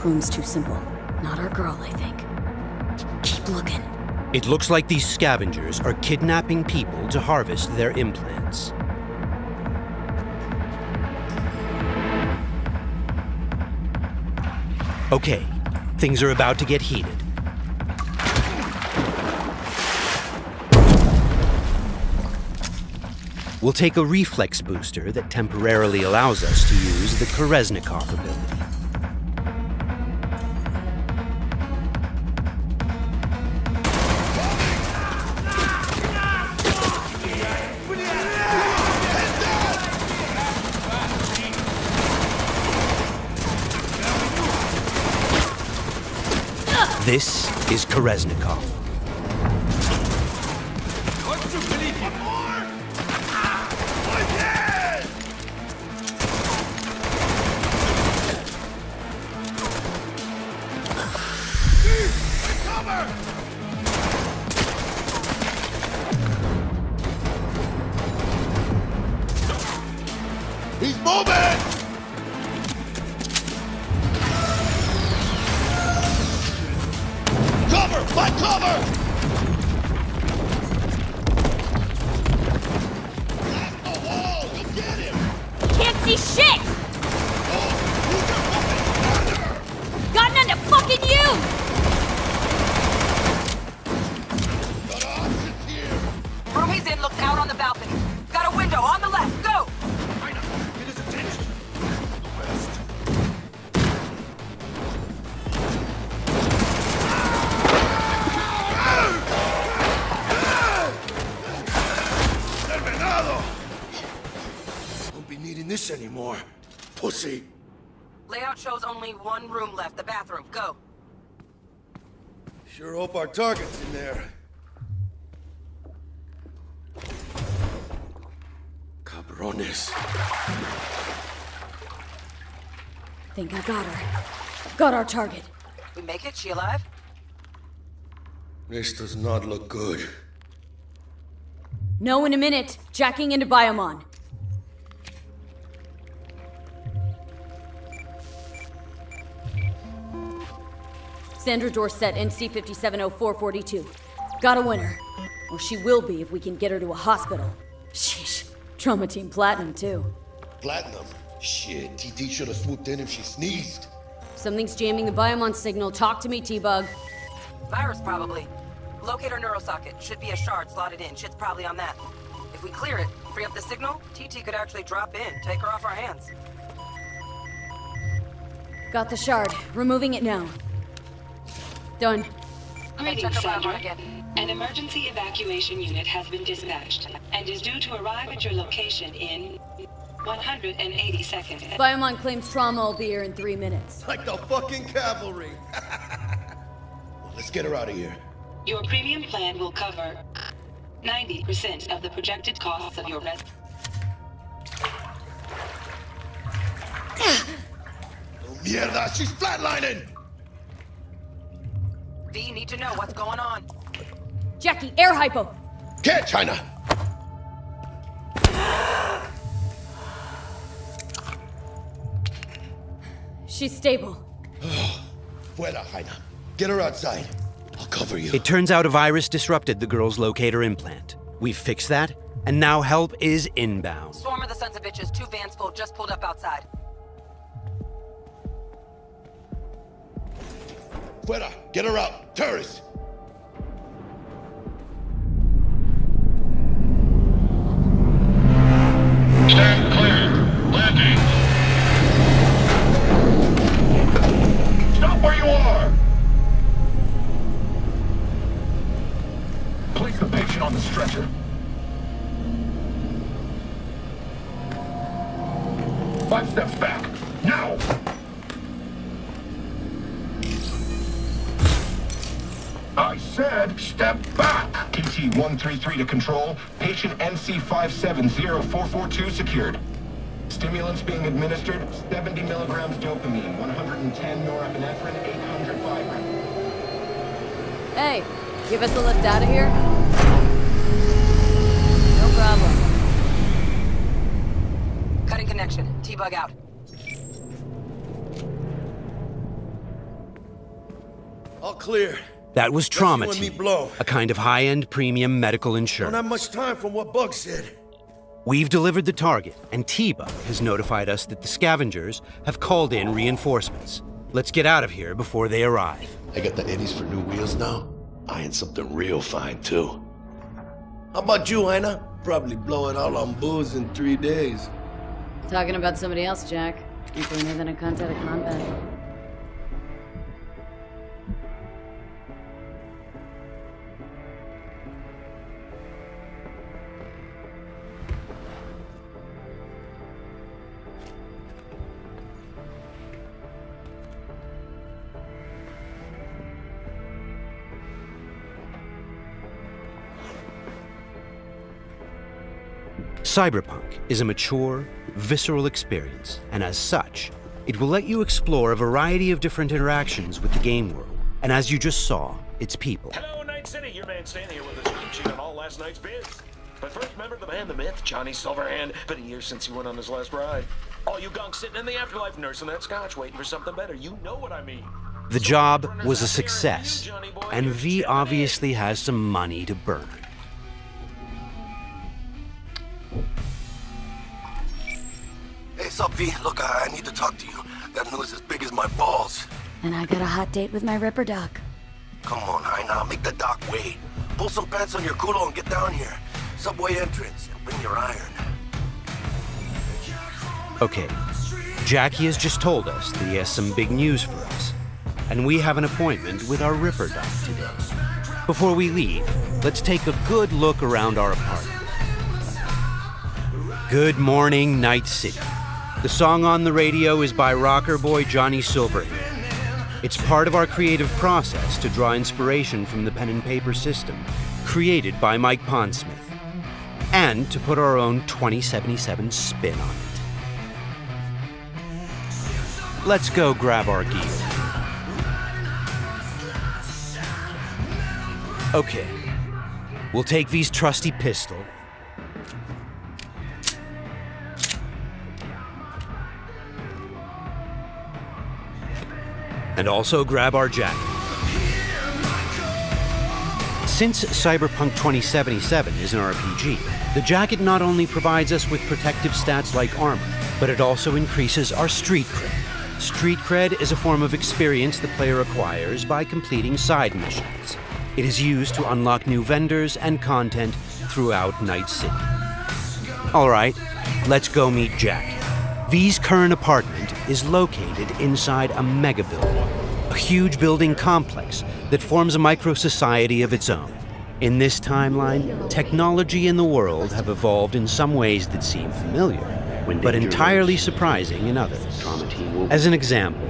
Room's too simple. Not our girl, I think. Keep looking. It looks like these scavengers are kidnapping people to harvest their implants. Okay, things are about to get heated. We'll take a reflex booster that temporarily allows us to use the Kolesnikov ability. This is Kolesnikov. He's moving! Cover! Find cover! Blast the wall! We'll get him! Can't see shit! Got none to fucking use! Room he's in looks out on the balcony. Got a window on the left. Go! Get his attention! The west. Won't be needing this anymore. Pussy. Layout shows only one room left, the bathroom. Go. Sure hope our target's in there. Cabrones. Think I got her. Got our target. We make it? She alive? This does not look good. No, in a minute. Jacking into Biomon. Sandra Dorset, NC 570442. Got a winner. Or she will be if we can get her to a hospital. Sheesh. Trauma Team Platinum, too. Platinum? Shit, TT should have swooped in if she sneezed. Something's jamming the Biomon signal. Talk to me, T-Bug. Virus, probably. Locate her neurosocket. Should be a shard slotted in. Shit's probably on that. If we clear it, free up the signal, TT could actually drop in, take her off our hands. Got the shard. Removing it now. Done. Greetings, Sandra. An emergency evacuation unit has been dispatched and is due to arrive at your location in 180 seconds. Biomon claims trauma will be here in 3 minutes. Like the fucking cavalry. Well, let's get her out of here. Your premium plan will cover 90% of the projected costs of your res. Oh, mierda, she's flatlining! V, need to know what's going on. Jackie, air hypo! Get China! She's stable. Fuera, Jaina. Get her outside. I'll cover you. It turns out a virus disrupted the girl's locator implant. We've fixed that, and now help is inbound. Swarm of the sons of bitches, 2 vans full, just pulled up outside. Fuera, get her out. Terrorists! center. 5 steps back. Now! I said step back! TT-133 to control. Patient NC570442 secured. Stimulants being administered, 70 milligrams dopamine, 110 norepinephrine, 800 Viagra. Hey, give us a lift out of here? No problem. Cutting connection. T-bug out. All clear. That was Trauma Let's you and Team, me blow. a kind of high-end premium medical Don't insurance. have much time from what Bug said. We've delivered the target, and T-Bug has notified us that the scavengers have called in reinforcements. Let's get out of here before they arrive. I got the eddies for new wheels now. Eyeing something real fine, too. How about you, Aina? Probably blow it all on booze in 3 days. Talking about somebody else, Jack. You cleaner than a cunt out of combat. Cyberpunk is a mature, visceral experience, and as such, it will let you explore a variety of different interactions with the game world. And as you just saw, its people. Hello, Night City. Your man Stan here with a screen sheet on all last night's bids. But first, remember the man, the myth, Johnny Silverhand. Been a year since he went on his last ride. All you gunks sitting in the afterlife nursing that scotch, waiting for something better. You know what I mean. The job was a success, and V obviously has some money to burn. Hey, sup, V? Look, I need to talk to you. Got news as big as my balls. And I got a hot date with my Ripper Doc. Come on, Aina, make the doc wait. Pull some pants on your culo and get down here. Subway entrance, and bring your iron. Okay, Jackie has just told us that he has some big news for us, and we have an appointment with our Ripper Doc today. Before we leave, let's take a good look around our apartment. Good morning, Night City. The song on the radio is by rocker boy Johnny Silverhand. It's part of our creative process to draw inspiration from the pen and paper system created by Mike Pondsmith, and to put our own 2077 spin on it. Let's go grab our gear. Okay, we'll take V's trusty pistol, and also grab our jacket. Since Cyberpunk 2077 is an RPG, the jacket not only provides us with protective stats like armor, but it also increases our street cred. Street cred is a form of experience the player acquires by completing side missions. It is used to unlock new vendors and content throughout Night City. All right, let's go meet Jack. V's current apartment is located inside a mega building, a huge building complex that forms a micro-society of its own. In this timeline, technology and the world have evolved in some ways that seem familiar, but entirely surprising in others. As an example,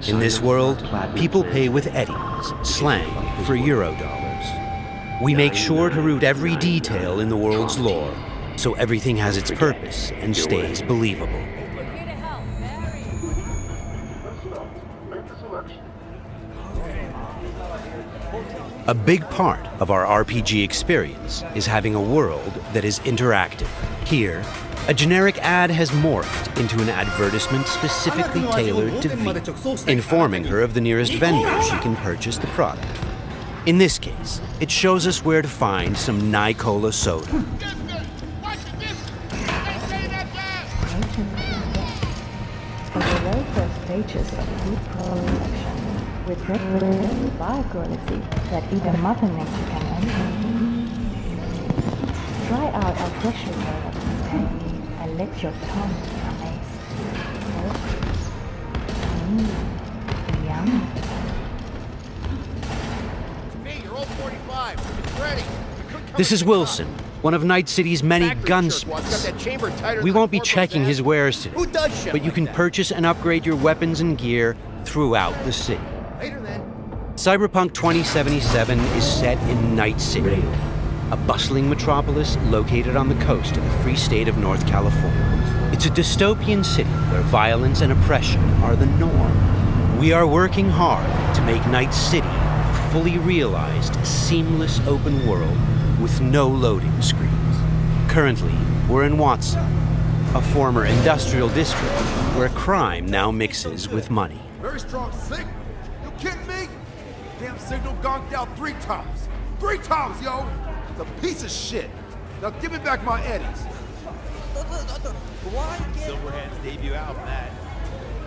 in this world, people pay with eddies, slang for Eurodollars. We make sure to root every detail in the world's lore, so everything has its purpose and stays believable. A big part of our RPG experience is having a world that is interactive. Here, a generic ad has morphed into an advertisement specifically tailored to V, informing her of the nearest vendor she can purchase the product. In this case, it shows us where to find some Nicola soda. For the very first stages of food production, with bioquality that even Mother Nature can envy. Try out our freshly developed content and let your tongue be amazed. Yum. This is Wilson, one of Night City's many gunsmiths. We won't be checking his wares today, but you can purchase and upgrade your weapons and gear throughout the city. Cyberpunk 2077 is set in Night City, a bustling metropolis located on the coast of the free state of North California. It's a dystopian city where violence and oppression are the norm. We are working hard to make Night City a fully realized, seamless open world with no loading screens. Currently, we're in Watson, a former industrial district where crime now mixes with money. Very strong signal. You kidding me? Damn signal gonked out 3 times. 3 times, yo! It's a piece of shit. Now give me back my eddies. Silverhand's debut album, that.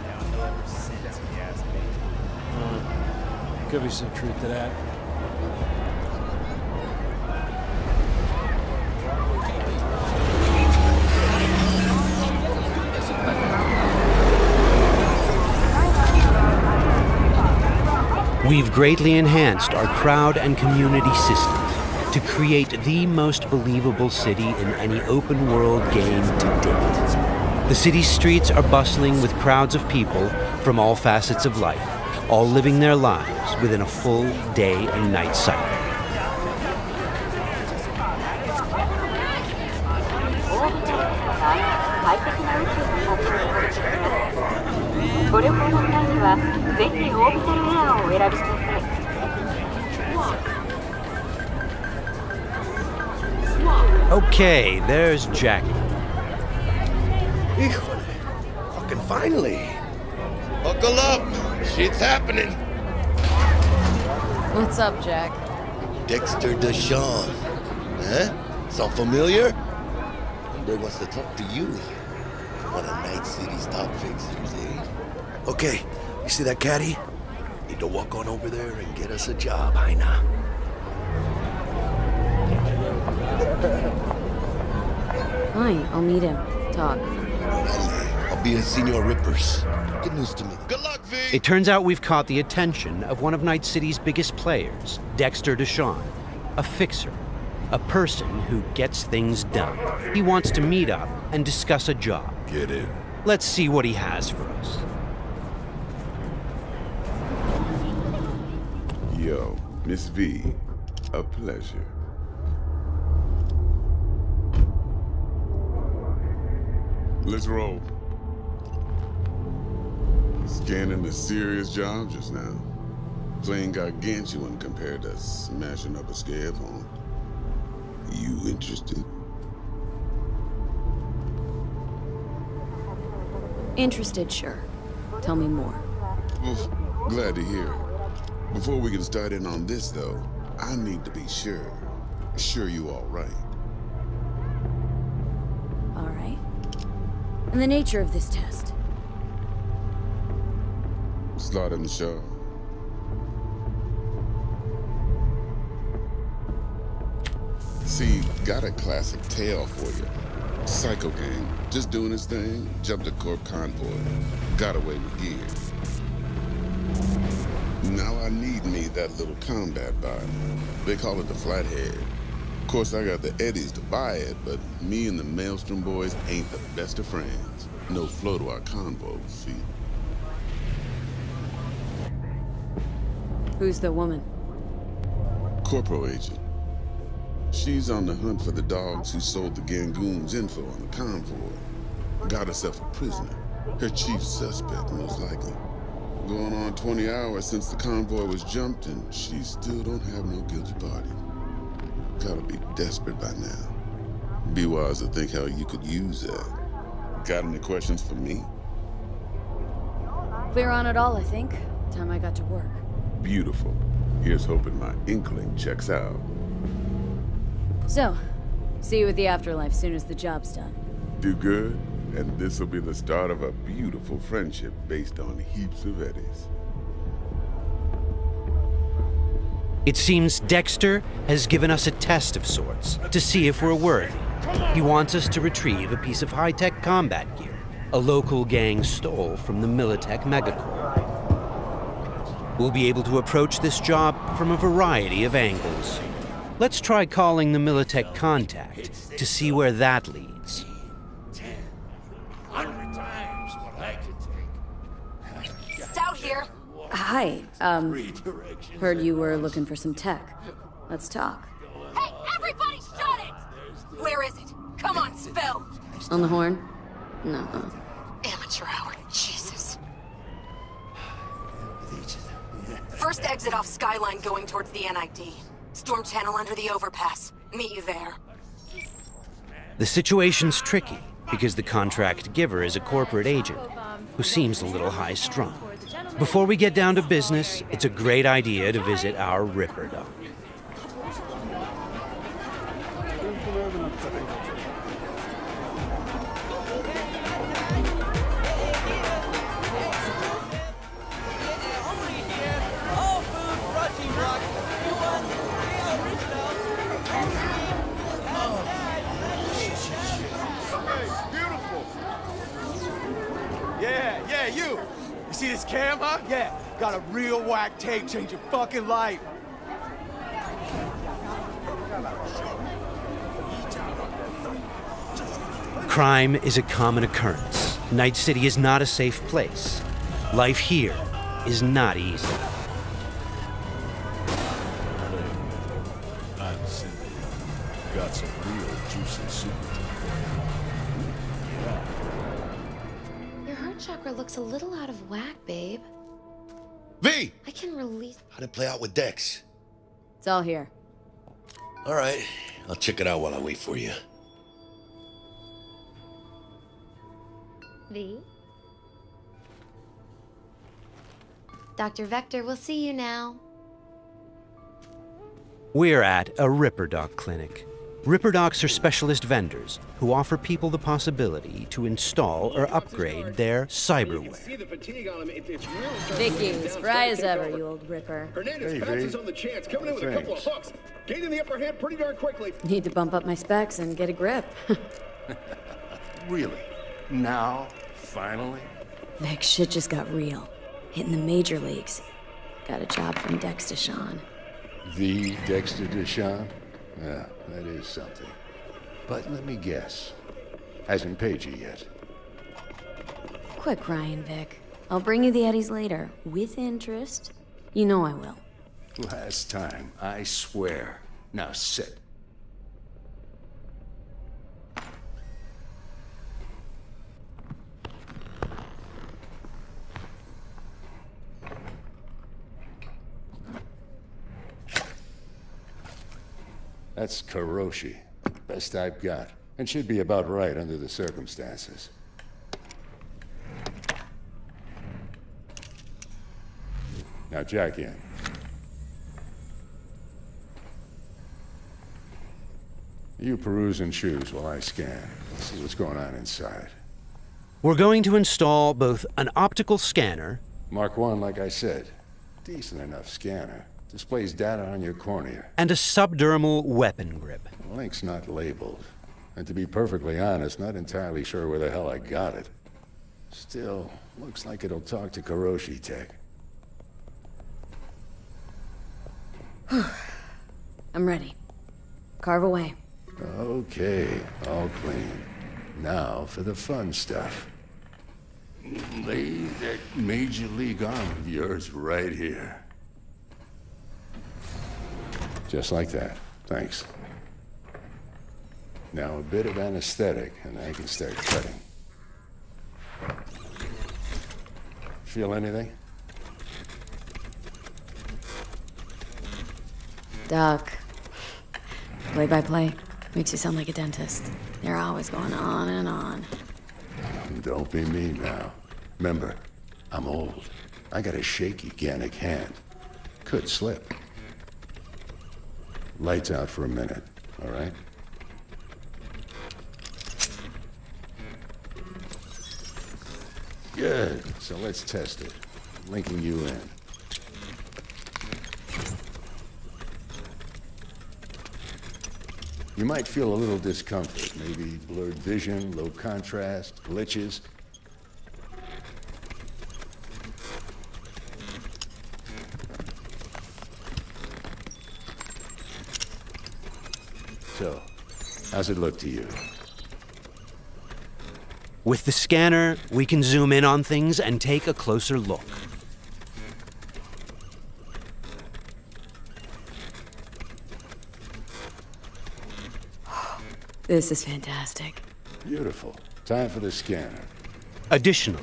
Now ever since, if you ask me. Could be some truth to that. We've greatly enhanced our crowd and community systems to create the most believable city in any open world game to date. The city's streets are bustling with crowds of people from all facets of life, all living their lives within a full day and night cycle. Okay, there's Jackie. Fucking finally. Buckle up. Shit's happening. What's up, Jack? Dexter Deshawn. Huh? Sound familiar? He wants to talk to you. One of Night City's top fixers, eh? Okay, you see that caddy? Need to walk on over there and get us a job, Heina. Fine, I'll meet him. Talk. I'll be at Senor Ripper's. Good news to me. Good luck, V! It turns out we've caught the attention of one of Night City's biggest players, Dexter Deshawn, a fixer, a person who gets things done. He wants to meet up and discuss a job. Get in. Let's see what he has for us. Yo, Miss V, a pleasure. Let's roll. Scanning a serious job just now. Playing gargantuan compared to smashing up a scare phone. You interested? Interested, sure. Tell me more. Well, glad to hear it. Before we can start in on this, though, I need to be sure. Sure you all right. All right. And the nature of this test? Slot in the show. See, got a classic tale for you. Psycho gang, just doing his thing, jumped a corp convoy, got away with gear. Now I need me that little combat bot. They call it the Flathead. Of course, I got the Eddies to buy it, but me and the Maelstrom boys ain't the best of friends. No flow to our convo, see? Who's the woman? Corporal agent. She's on the hunt for the dogs who sold the Gangoon's info on the convoy. Got herself a prisoner. Her chief suspect, most likely. Going on 20 hours since the convoy was jumped, and she still don't have no guilty party. Gotta be desperate by now. Be wise to think how you could use that. Got any questions for me? Clear on it all, I think. Time I got to work. Beautiful. Here's hoping my inkling checks out. So, see you at the afterlife soon as the job's done. Do good, and this'll be the start of a beautiful friendship based on heaps of eddies. It seems Dexter has given us a test of sorts to see if we're worthy. He wants us to retrieve a piece of high-tech combat gear a local gang stole from the Militech megacorp. We'll be able to approach this job from a variety of angles. Let's try calling the Militech contact to see where that leads. 100 times what I could take. Stout here. Hi, heard you were looking for some tech. Let's talk. Hey, everybody shut it! Where is it? Come on, spill. On the horn? No. Amateur hour, Jesus. First exit off Skyline going towards the NID. Storm channel under the overpass. Meet you there. The situation's tricky because the contract giver is a corporate agent who seems a little high-strung. Before we get down to business, it's a great idea to visit our Ripper Doc. Yeah, you! You see this cam, huh? Yeah, got a real whack tape, change your fucking life. Crime is a common occurrence. Night City is not a safe place. Life here is not easy. I'm Cindy. Got some real juicy secrets. Your heart chakra looks a little out of whack, babe. V! I can release... How'd it play out with Dex? It's all here. All right, I'll check it out while I wait for you. V? Dr. Vector, we'll see you now. We're at a Ripper Doc clinic. Ripper Docs are specialist vendors who offer people the possibility to install or upgrade their cyberware. Vicky, spry as ever, you old Ripper. Hernandez pounces on the chance, coming in with a couple of hooks. Gaining the upper hand pretty darn quickly. Need to bump up my specs and get a grip. Really? Now? Finally? Vic, shit just got real. Hitting the major leagues. Got a job from Dex Deshawn. The Dexter Deshawn? Yeah, that is something. But let me guess. Hasn't paid you yet. Quit crying, Vic. I'll bring you the Eddies later, with interest. You know I will. Last time, I swear. Now sit. That's Karoshi. Best I've got. And should be about right under the circumstances. Now jack in. You peruse and choose while I scan. Let's see what's going on inside. We're going to install both an optical scanner... Mark 1, like I said. Decent enough scanner. Displays data on your cornea. ...and a subdermal weapon grip. The link's not labeled. And to be perfectly honest, not entirely sure where the hell I got it. Still, looks like it'll talk to Karoshi Tech. I'm ready. Carve away. Okay, all clean. Now for the fun stuff. Lay that Major League arm of yours right here. Just like that. Thanks. Now a bit of anesthetic, and I can start cutting. Feel anything? Doc. Play-by-play. Makes you sound like a dentist. They're always going on and on. Don't be mean now. Remember, I'm old. I got a shaky Gannic hand. Could slip. Lights out for a minute, all right? Good. So let's test it. Linking you in. You might feel a little discomfort, maybe blurred vision, low contrast, glitches. So, how's it look to you? With the scanner, we can zoom in on things and take a closer look. This is fantastic. Beautiful. Time for the scanner. Additionally,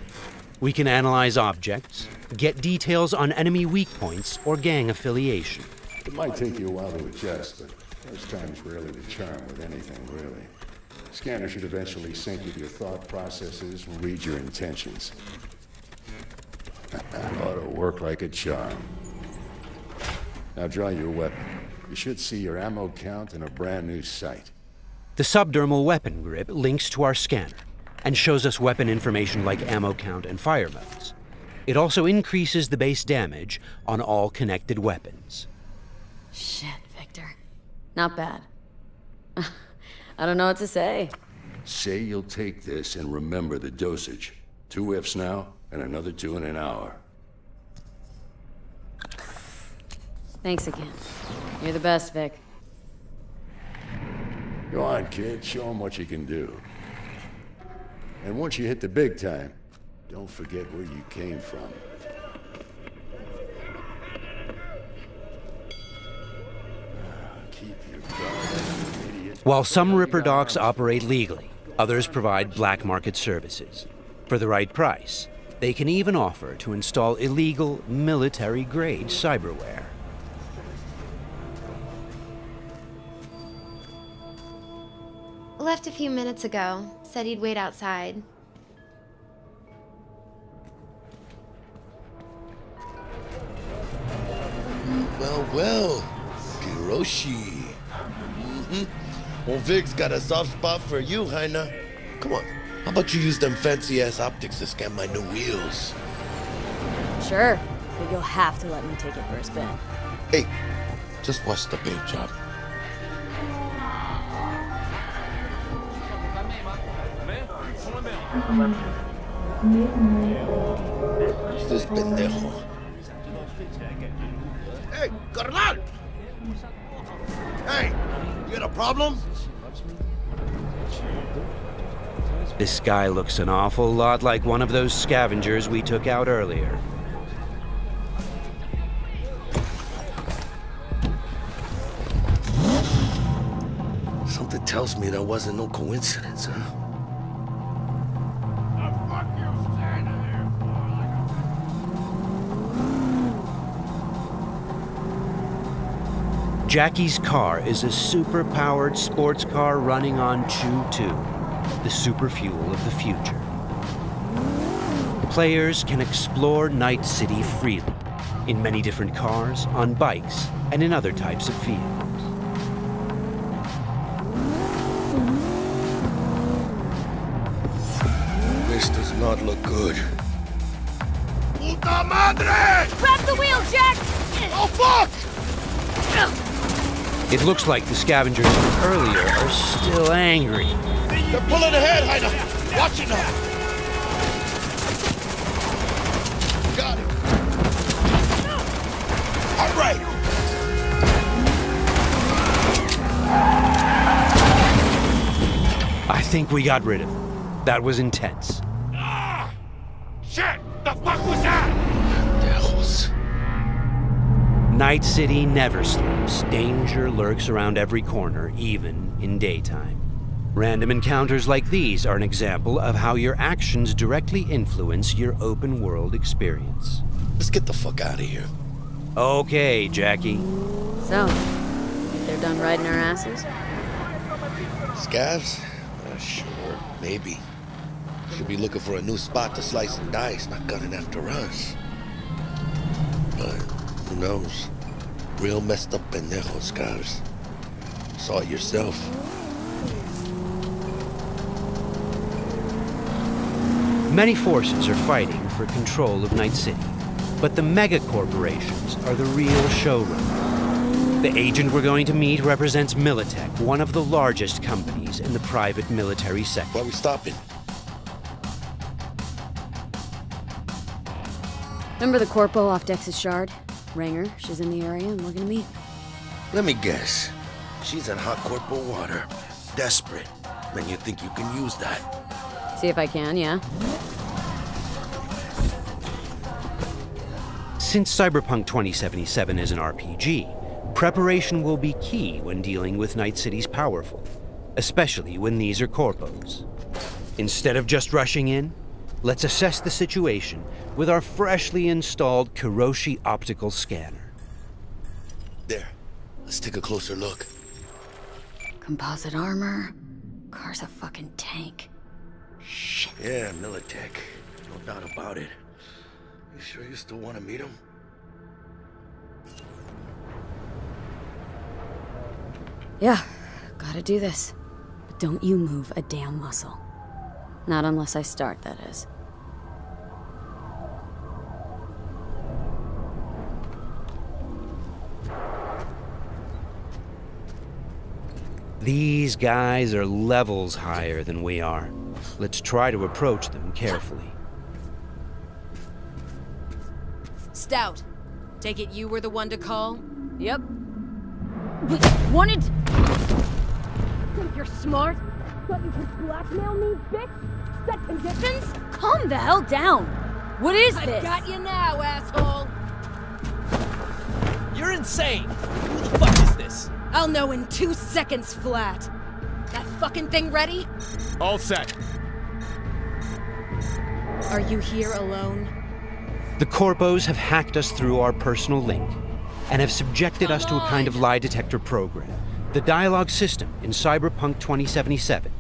we can analyze objects, get details on enemy weak points or gang affiliation. It might take you a while to adjust, but first time's rarely the charm with anything, really. Scanner should eventually sync with your thought processes and read your intentions. Ought to work like a charm. Now draw your weapon. You should see your ammo count in a brand new sight. The subdermal weapon grip links to our scanner and shows us weapon information like ammo count and fire modes. It also increases the base damage on all connected weapons. Shit, Victor. Not bad. I don't know what to say. Say you'll take this and remember the dosage. 2 whiffs now, and another 2 in an hour. Thanks again. You're the best, Vic. Go on, kid. Show them what you can do. And once you hit the big time, don't forget where you came from. Keep your guard, idiot. While some Ripper Docs operate legally, others provide black market services. For the right price, they can even offer to install illegal, military-grade cyberware. Left a few minutes ago. Said he'd wait outside. Well. Kiroshi. Well, Vic's got a soft spot for you, Heina. Come on. How about you use them fancy-ass optics to scan my new wheels? Sure, but you'll have to let me take it for a spin. Hey, just watch the paint job. Who's this pendejo? Hey, carnal! Hey, you got a problem? This guy looks an awful lot like one of those scavengers we took out earlier. Something tells me that wasn't no coincidence, huh? Jackie's car is a super-powered sports car running on Chew-2, the super fuel of the future. Players can explore Night City freely, in many different cars, on bikes, and in other types of vehicles. This does not look good. Puta madre! Grab the wheel, Jack! Oh, fuck! It looks like the scavengers from earlier are still angry. They're pulling ahead, Heina! Watch it now! Got it! All right! I think we got rid of them. That was intense. Ah! Shit! The fuck was that? Devils. Night City never sleeps. Danger lurks around every corner, even in daytime. Random encounters like these are an example of how your actions directly influence your open world experience. Let's get the fuck out of here. Okay, Jackie. So, think they're done riding our asses? Scavs? Sure, maybe. Should be looking for a new spot to slice and dice, not gunning after us. But who knows? Real messed up pendejos, Scavs. Saw it yourself. Many forces are fighting for control of Night City, but the mega corporations are the real showrunners. The agent we're going to meet represents Militech, one of the largest companies in the private military sector. Why are we stopping? Remember the corpo off Dex's Shard? Ranger, she's in the area and looking to meet. Let me guess. She's in hot corporal water. Desperate. Then you think you can use that. See if I can, yeah. Since Cyberpunk 2077 is an RPG, preparation will be key when dealing with Night City's powerful, especially when these are corpos. Instead of just rushing in, let's assess the situation with our freshly installed Kiroshi optical scanner. There. Let's take a closer look. Composite armor. Car's a fucking tank. Shit. Yeah, Militech. No doubt about it. You sure you still want to meet him? Yeah, gotta do this. But don't you move a damn muscle. Not unless I start, that is. These guys are levels higher than we are. Let's try to approach them carefully. Stout, take it you were the one to call? Yep. Wanted... Think you're smart? Thought you could blackmail me, bitch? Set conditions? Calm the hell down! What is this? I've got you now, asshole! You're insane! Who the fuck is this? I'll know in 2 seconds flat. That fucking thing ready? All set. Are you here alone? The corpos have hacked us through our personal link and have subjected us to a kind of lie detector program. The dialogue system in Cyberpunk 2077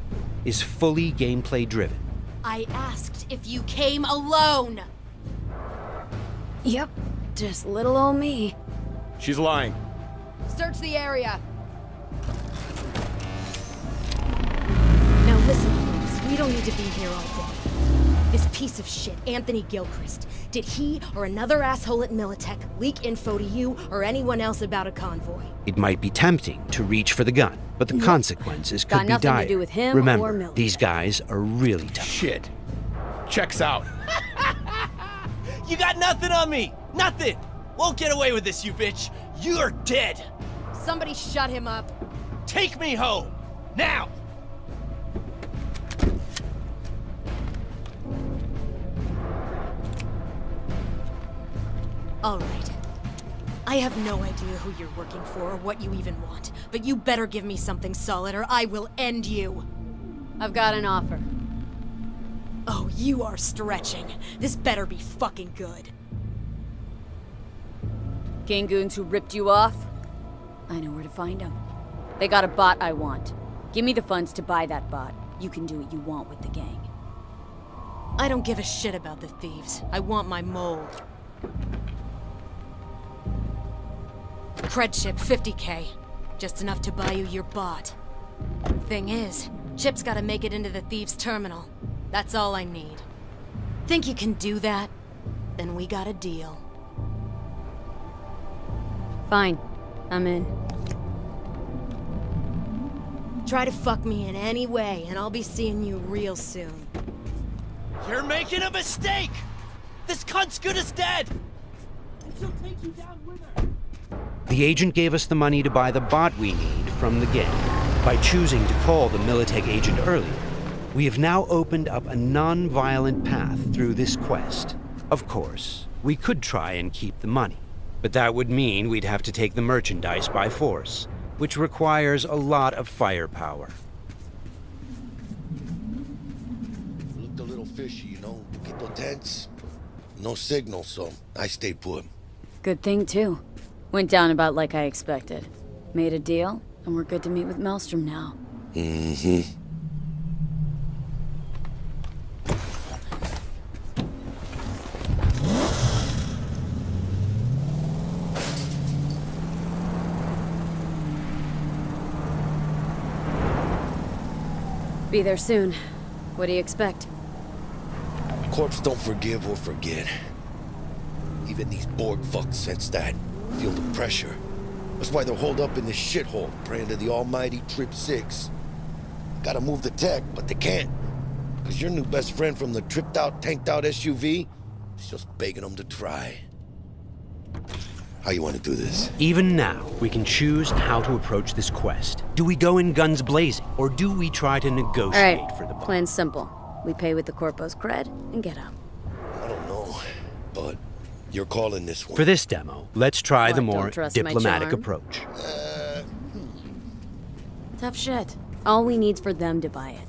is fully gameplay driven. I asked if you came alone! Yep, just little old me. She's lying. Search the area. Now listen, please. We don't need to be here all day. This piece of shit, Anthony Gilchrist, did he or another asshole at Militech leak info to you or anyone else about a convoy? It might be tempting to reach for the gun, but the consequences could Got be nothing dire. to do with him or Remember, Militech. these guys are really tough. Shit. Checks out. You got nothing on me! Nothing! Won't get away with this, you bitch! You're dead! Somebody shut him up. Take me home! Now! All right. I have no idea who you're working for or what you even want, but you better give me something solid or I will end you. I've got an offer. Oh, you are stretching. This better be fucking good. Gang goons who ripped you off? I know where to find them. They got a bot I want. Give me the funds to buy that bot. You can do what you want with the gang. I don't give a shit about the thieves. I want my mold. Cred chip, 50K. Just enough to buy you your bot. Thing is, chip's gotta make it into the thieves' terminal. That's all I need. Think you can do that? Then we got a deal. Fine. I'm in. Try to fuck me in any way, and I'll be seeing you real soon. You're making a mistake! This cunt's good as dead! And she'll take you down with her. The agent gave us the money to buy the bot we need from the gang. By choosing to call the Militech agent earlier, we have now opened up a non-violent path through this quest. Of course, we could try and keep the money, but that would mean we'd have to take the merchandise by force, which requires a lot of firepower. Looked a little fishy, you know? People tense. No signal, so I stayed put. Good thing, too. Went down about like I expected. Made a deal, and we're good to meet with Maelstrom now. Mm-hmm. Be there soon. What do you expect? Corps don't forgive or forget. Even these Borg fucks sense that. Feel the pressure. That's why they're holed up in this shithole, praying to the almighty Trip 6. Gotta move the tech, but they can't. Cause your new best friend from the tripped out, tanked out SUV is just begging them to try. How you want to do this? Even now, we can choose how to approach this quest. Do we go in guns blazing, or do we try to negotiate for the bond? Plan's simple. We pay with the Corpo's cred and get out. I don't know, but you're calling this one. For this demo, let's try the What, more don't trust my diplomatic charm? approach. Tough shit. All we need's for them to buy it.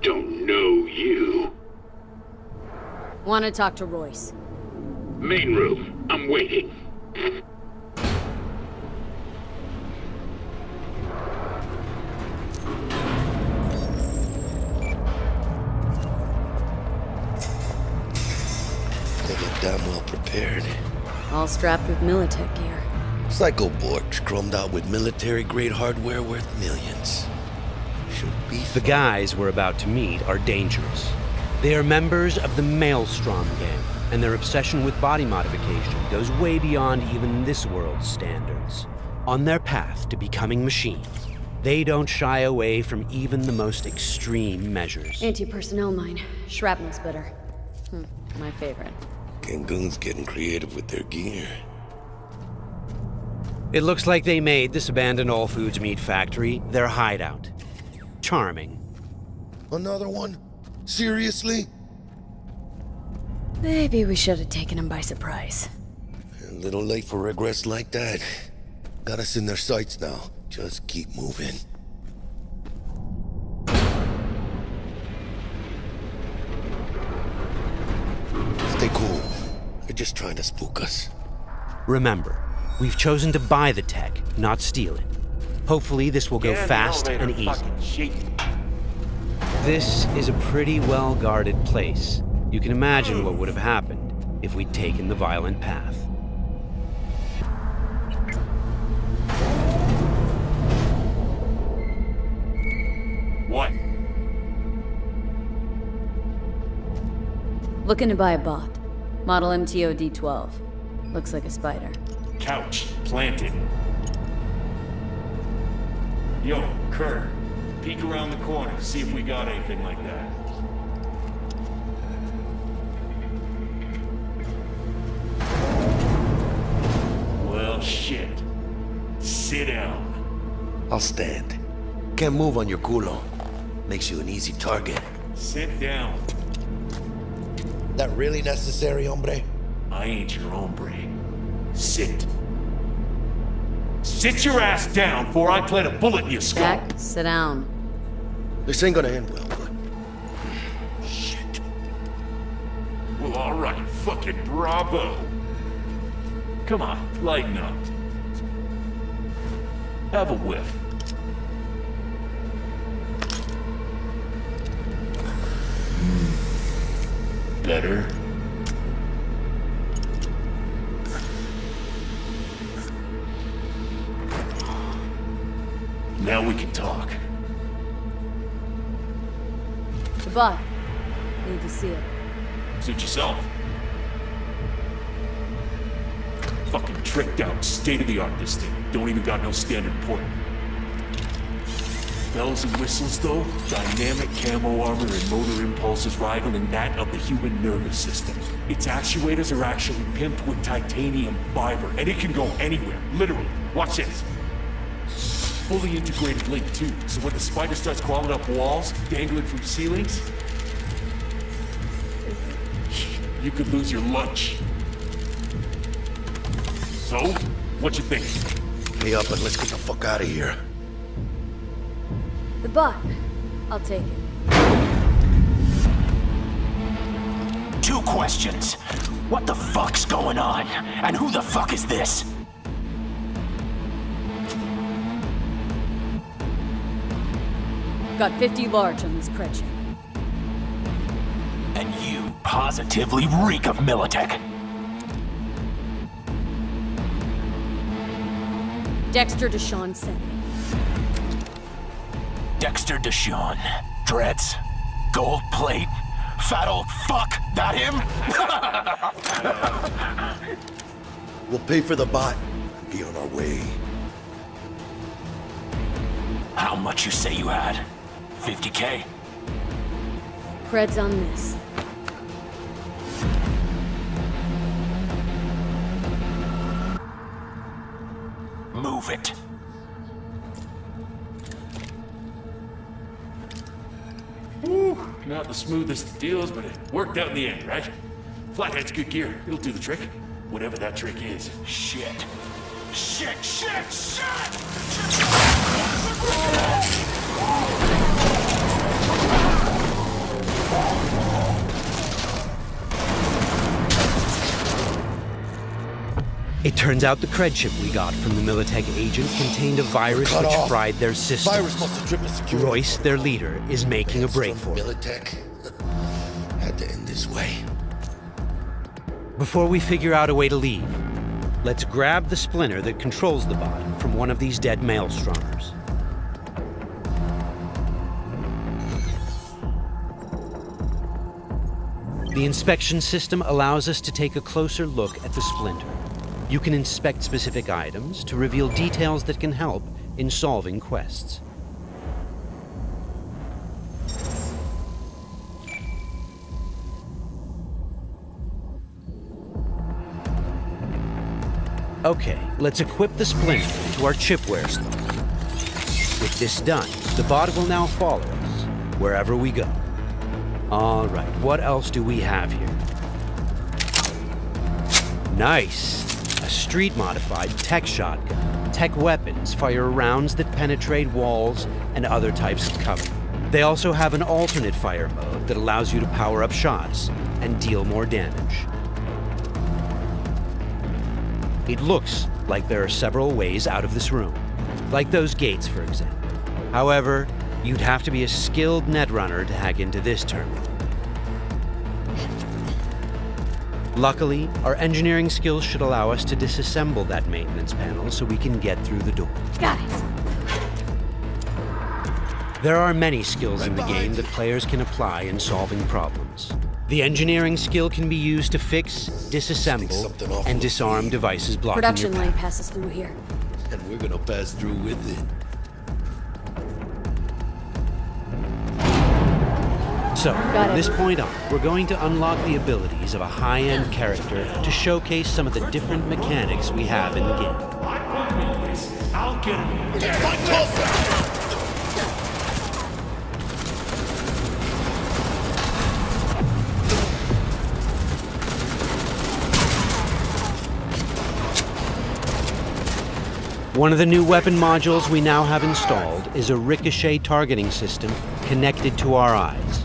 Don't know you. Want to talk to Royce? Main room. I'm waiting. They look damn well prepared. All strapped with Militech gear. Psycho Borgs chromed out with military-grade hardware worth millions. Should be The guys we're about to meet are dangerous. They are members of the Maelstrom gang, and their obsession with body modification goes way beyond even this world's standards. On their path to becoming machines, they don't shy away from even the most extreme measures. Anti-personnel mine. Shrapnel splitter. My favorite. Cancun's getting creative with their gear. It looks like they made this abandoned All Foods meat factory their hideout. Charming. Another one? Seriously? Maybe we should have taken him by surprise. A little late for regrets like that. Got us in their sights now. Just keep moving. Stay cool. They're just trying to spook us. Remember, we've chosen to buy the tech, not steal it. Hopefully this will go fast and easy. This is a pretty well-guarded place. You can imagine what would have happened if we'd taken the violent path. What? Looking to buy a bot. Model MTO D12. Looks like a spider. Couch planted. Yo, Kurt, peek around the corner, see if we got anything like that. Well, shit. Sit down. I'll stand. Can't move on your culo. Makes you an easy target. Sit down. That really necessary, hombre? I ain't your hombre. Sit. Sit your ass down before I plant a bullet in your skull. Jack, sit down. This ain't gonna end well, but... Shit. Well, alright, fucking bravo. Come on, lighten up. Have a whiff. Better. Now we can talk. The bot. Need to see it. Suit yourself. Fucking tricked out, state-of-the-art this thing. Don't even got no standard port. Bells and whistles though, dynamic camo armor and motor impulses rivaling that of the human nervous system. Its actuators are actually pimped with titanium fiber, and it can go anywhere, literally. Watch this. Fully integrated link too, so when the spider starts crawling up walls, dangling from ceilings, you could lose your lunch. So, what you think? Pay up and let's get the fuck out of here. The bot. I'll take it. 2 questions. What the fuck's going on? And who the fuck is this? Got 50 large on this Kretchen. And you positively reek of Militech. Dexter Deshawn sent me. Dexter Deshawn. Dreads. Gold plate. Fat old fuck. That him? We'll pay for the bot and be on our way. How much you say you had? 50K. Cred's on this. Move it. Woo, not the smoothest of deals, but it worked out in the end, right? Flathead's good gear. It'll do the trick. Whatever that trick is. Shit. Shit, shit, shit! It turns out the cred chip we got from the Militech agent contained a virus Cut which off. fried their systems. Virus must have tripped the security. Royce, their leader, is making a break for it. Militech had to end this way. Before we figure out a way to leave, let's grab the splinter that controls the bot from one of these dead maelstromers. The inspection system allows us to take a closer look at the splinter. You can inspect specific items to reveal details that can help in solving quests. Okay, let's equip the splinter to our chipware slot. With this done, the bot will now follow us wherever we go. All right, what else do we have here? Nice! A street-modified tech shotgun. Tech weapons fire rounds that penetrate walls and other types of cover. They also have an alternate fire mode that allows you to power up shots and deal more damage. It looks like there are several ways out of this room, like those gates, for example. However, you'd have to be a skilled netrunner to hack into this terminal. Luckily, our engineering skills should allow us to disassemble that maintenance panel so we can get through the door. Got it. There are many skills in the game that players can apply in solving problems. The engineering skill can be used to fix, disassemble, and disarm devices blocking Production your lane path. passes through here. And we're gonna pass through with it. So, Got from it. this point on, we're going to unlock the abilities of a high-end character to showcase some of the different mechanics we have in the game. I'll get him. One of the new weapon modules we now have installed is a ricochet targeting system connected to our eyes.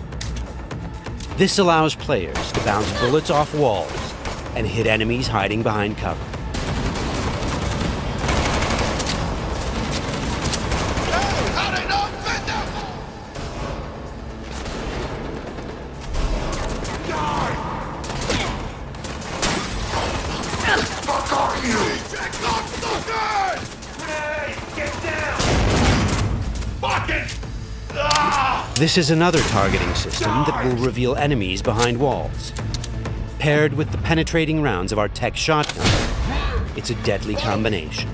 This allows players to bounce bullets off walls and hit enemies hiding behind cover. This is another targeting system that will reveal enemies behind walls. Paired with the penetrating rounds of our tech shotgun, it's a deadly combination.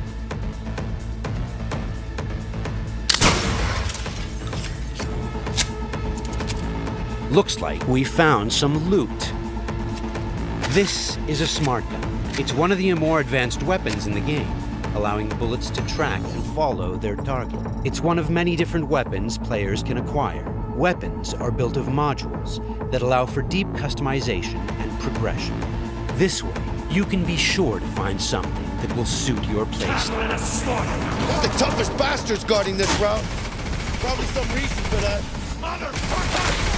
Looks like we found some loot. This is a smart gun. It's one of the more advanced weapons in the game, allowing bullets to track and follow their target. It's one of many different weapons players can acquire. Weapons are built of modules that allow for deep customization and progression. This way, you can be sure to find something that will suit your playstyle. The toughest bastards guarding this route. Probably some reason for that. Motherfucker!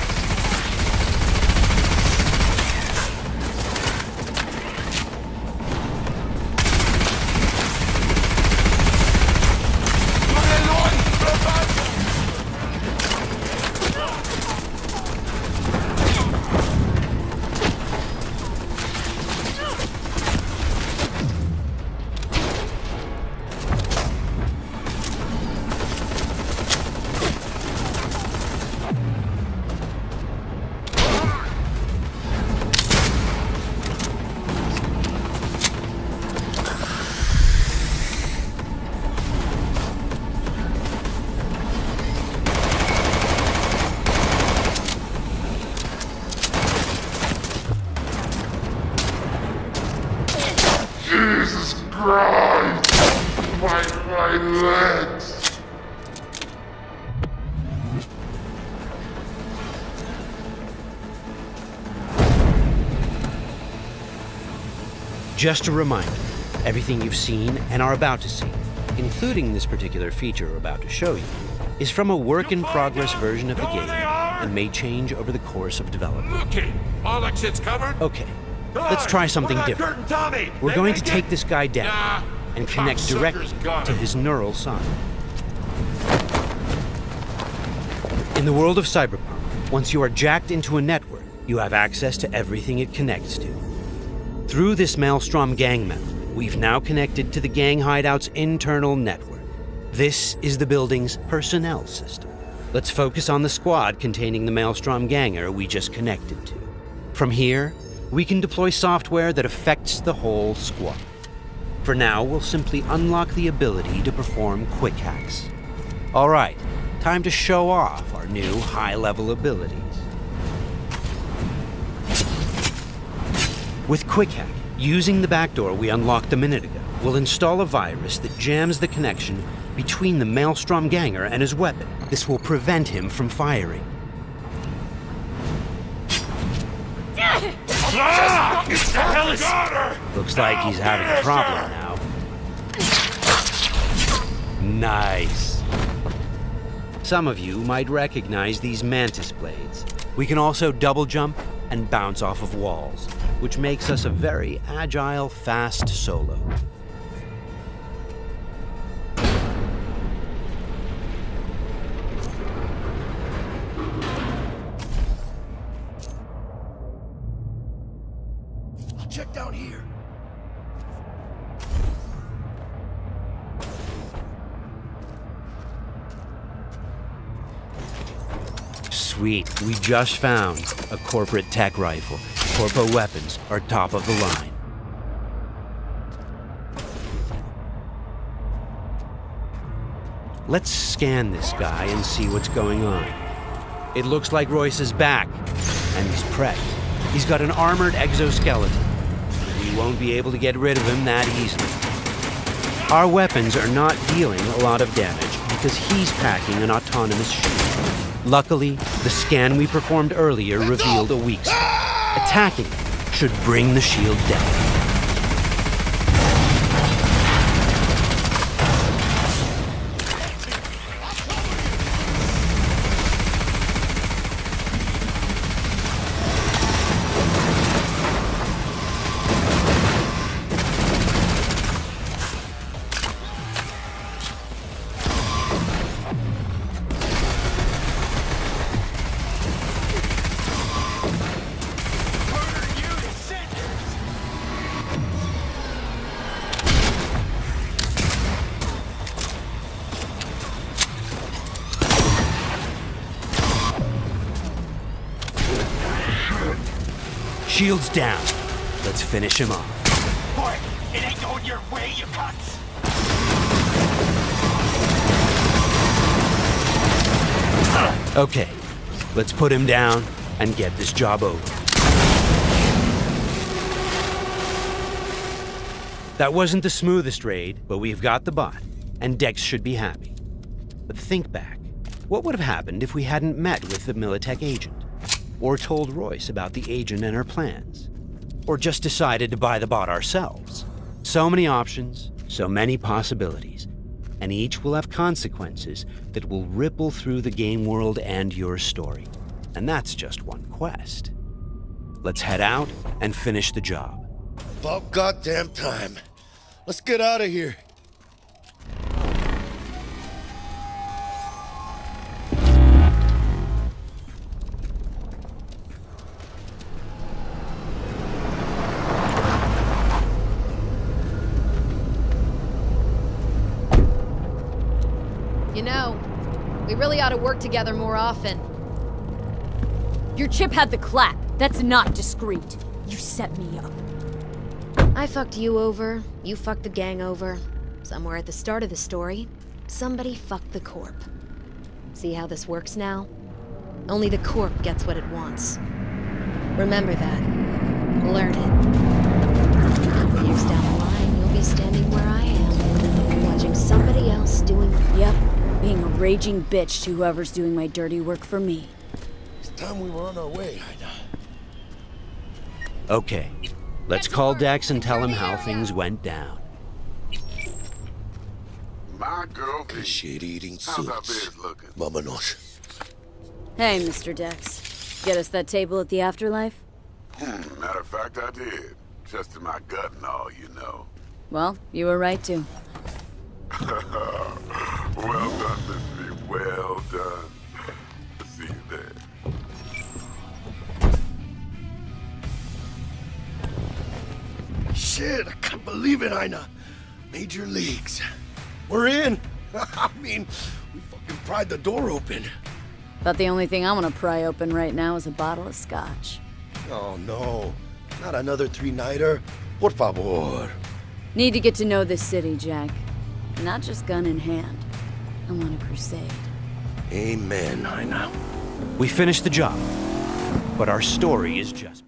Jesus Christ! My legs! Just a reminder, everything you've seen and are about to see, including this particular feature we're about to show you, is from a work-in-progress version of the game and may change over the course of development. Okay, all exits covered? Okay, let's try something different. We're going to take this guy down and connect directly to his neural sign. In the world of Cyberpunk, once you are jacked into a network, you have access to everything it connects to. Through this Maelstrom gang member, we've now connected to the gang hideout's internal network. This is the building's personnel system. Let's focus on the squad containing the Maelstrom ganger we just connected to. From here, we can deploy software that affects the whole squad. For now, we'll simply unlock the ability to perform quick hacks. All right, time to show off our new high-level abilities. With Quick Hack, using the backdoor we unlocked a minute ago, we'll install a virus that jams the connection between the Maelstrom ganger and his weapon. This will prevent him from firing. Looks like he's having a problem now. Nice. Some of you might recognize these mantis blades. We can also double jump and bounce off of walls, which makes us a very agile, fast solo. I'll check down here. Sweet, we just found a corporate tech rifle. Corpo weapons are top of the line. Let's scan this guy and see what's going on. It looks like Royce is back, and he's prepped. He's got an armored exoskeleton. We won't be able to get rid of him that easily. Our weapons are not dealing a lot of damage because he's packing an autonomous shield. Luckily, the scan we performed earlier revealed a weak spot. Attacking should bring the shield down. Shield's down. Let's finish him off. Boy, it ain't going your way, you cunts! Okay, let's put him down and get this job over. That wasn't the smoothest raid, but we've got the bot, and Dex should be happy. But think back. What would have happened if we hadn't met with the Militech agent? Or told Royce about the agent and her plans? Or just decided to buy the bot ourselves? So many options, so many possibilities, and each will have consequences that will ripple through the game world and your story. And that's just one quest. Let's head out and finish the job. About goddamn time. Let's get out of here. You know, we really ought to work together more often. Your chip had the clap. That's not discreet. You set me up. I fucked you over, you fucked the gang over. Somewhere at the start of the story, somebody fucked the Corp. See how this works now? Only the Corp gets what it wants. Remember that. Learn it. A couple years down the line, raging bitch to whoever's doing my dirty work for me. It's time we were on our way, Ida. Okay, let's call Dex and tell him how things went down. My girl, shit-eating how's our suits. biz looking? Vámonos. Hey, Mr. Dex. Get us that table at the afterlife? Matter of fact, I did. Just in my gut and all, you know. Well, you were right to. Well done, Miss B. Well done. See you there. Shit, I can't believe it, Ina. Major leagues. We're in. I mean, we fucking pried the door open. But the only thing I want to pry open right now is a bottle of scotch. Oh, no. Not another three-nighter. Por favor. Need to get to know this city, Jack. Not just gun in hand. I'm on a crusade. Amen, Ina. We finished the job, but our story is just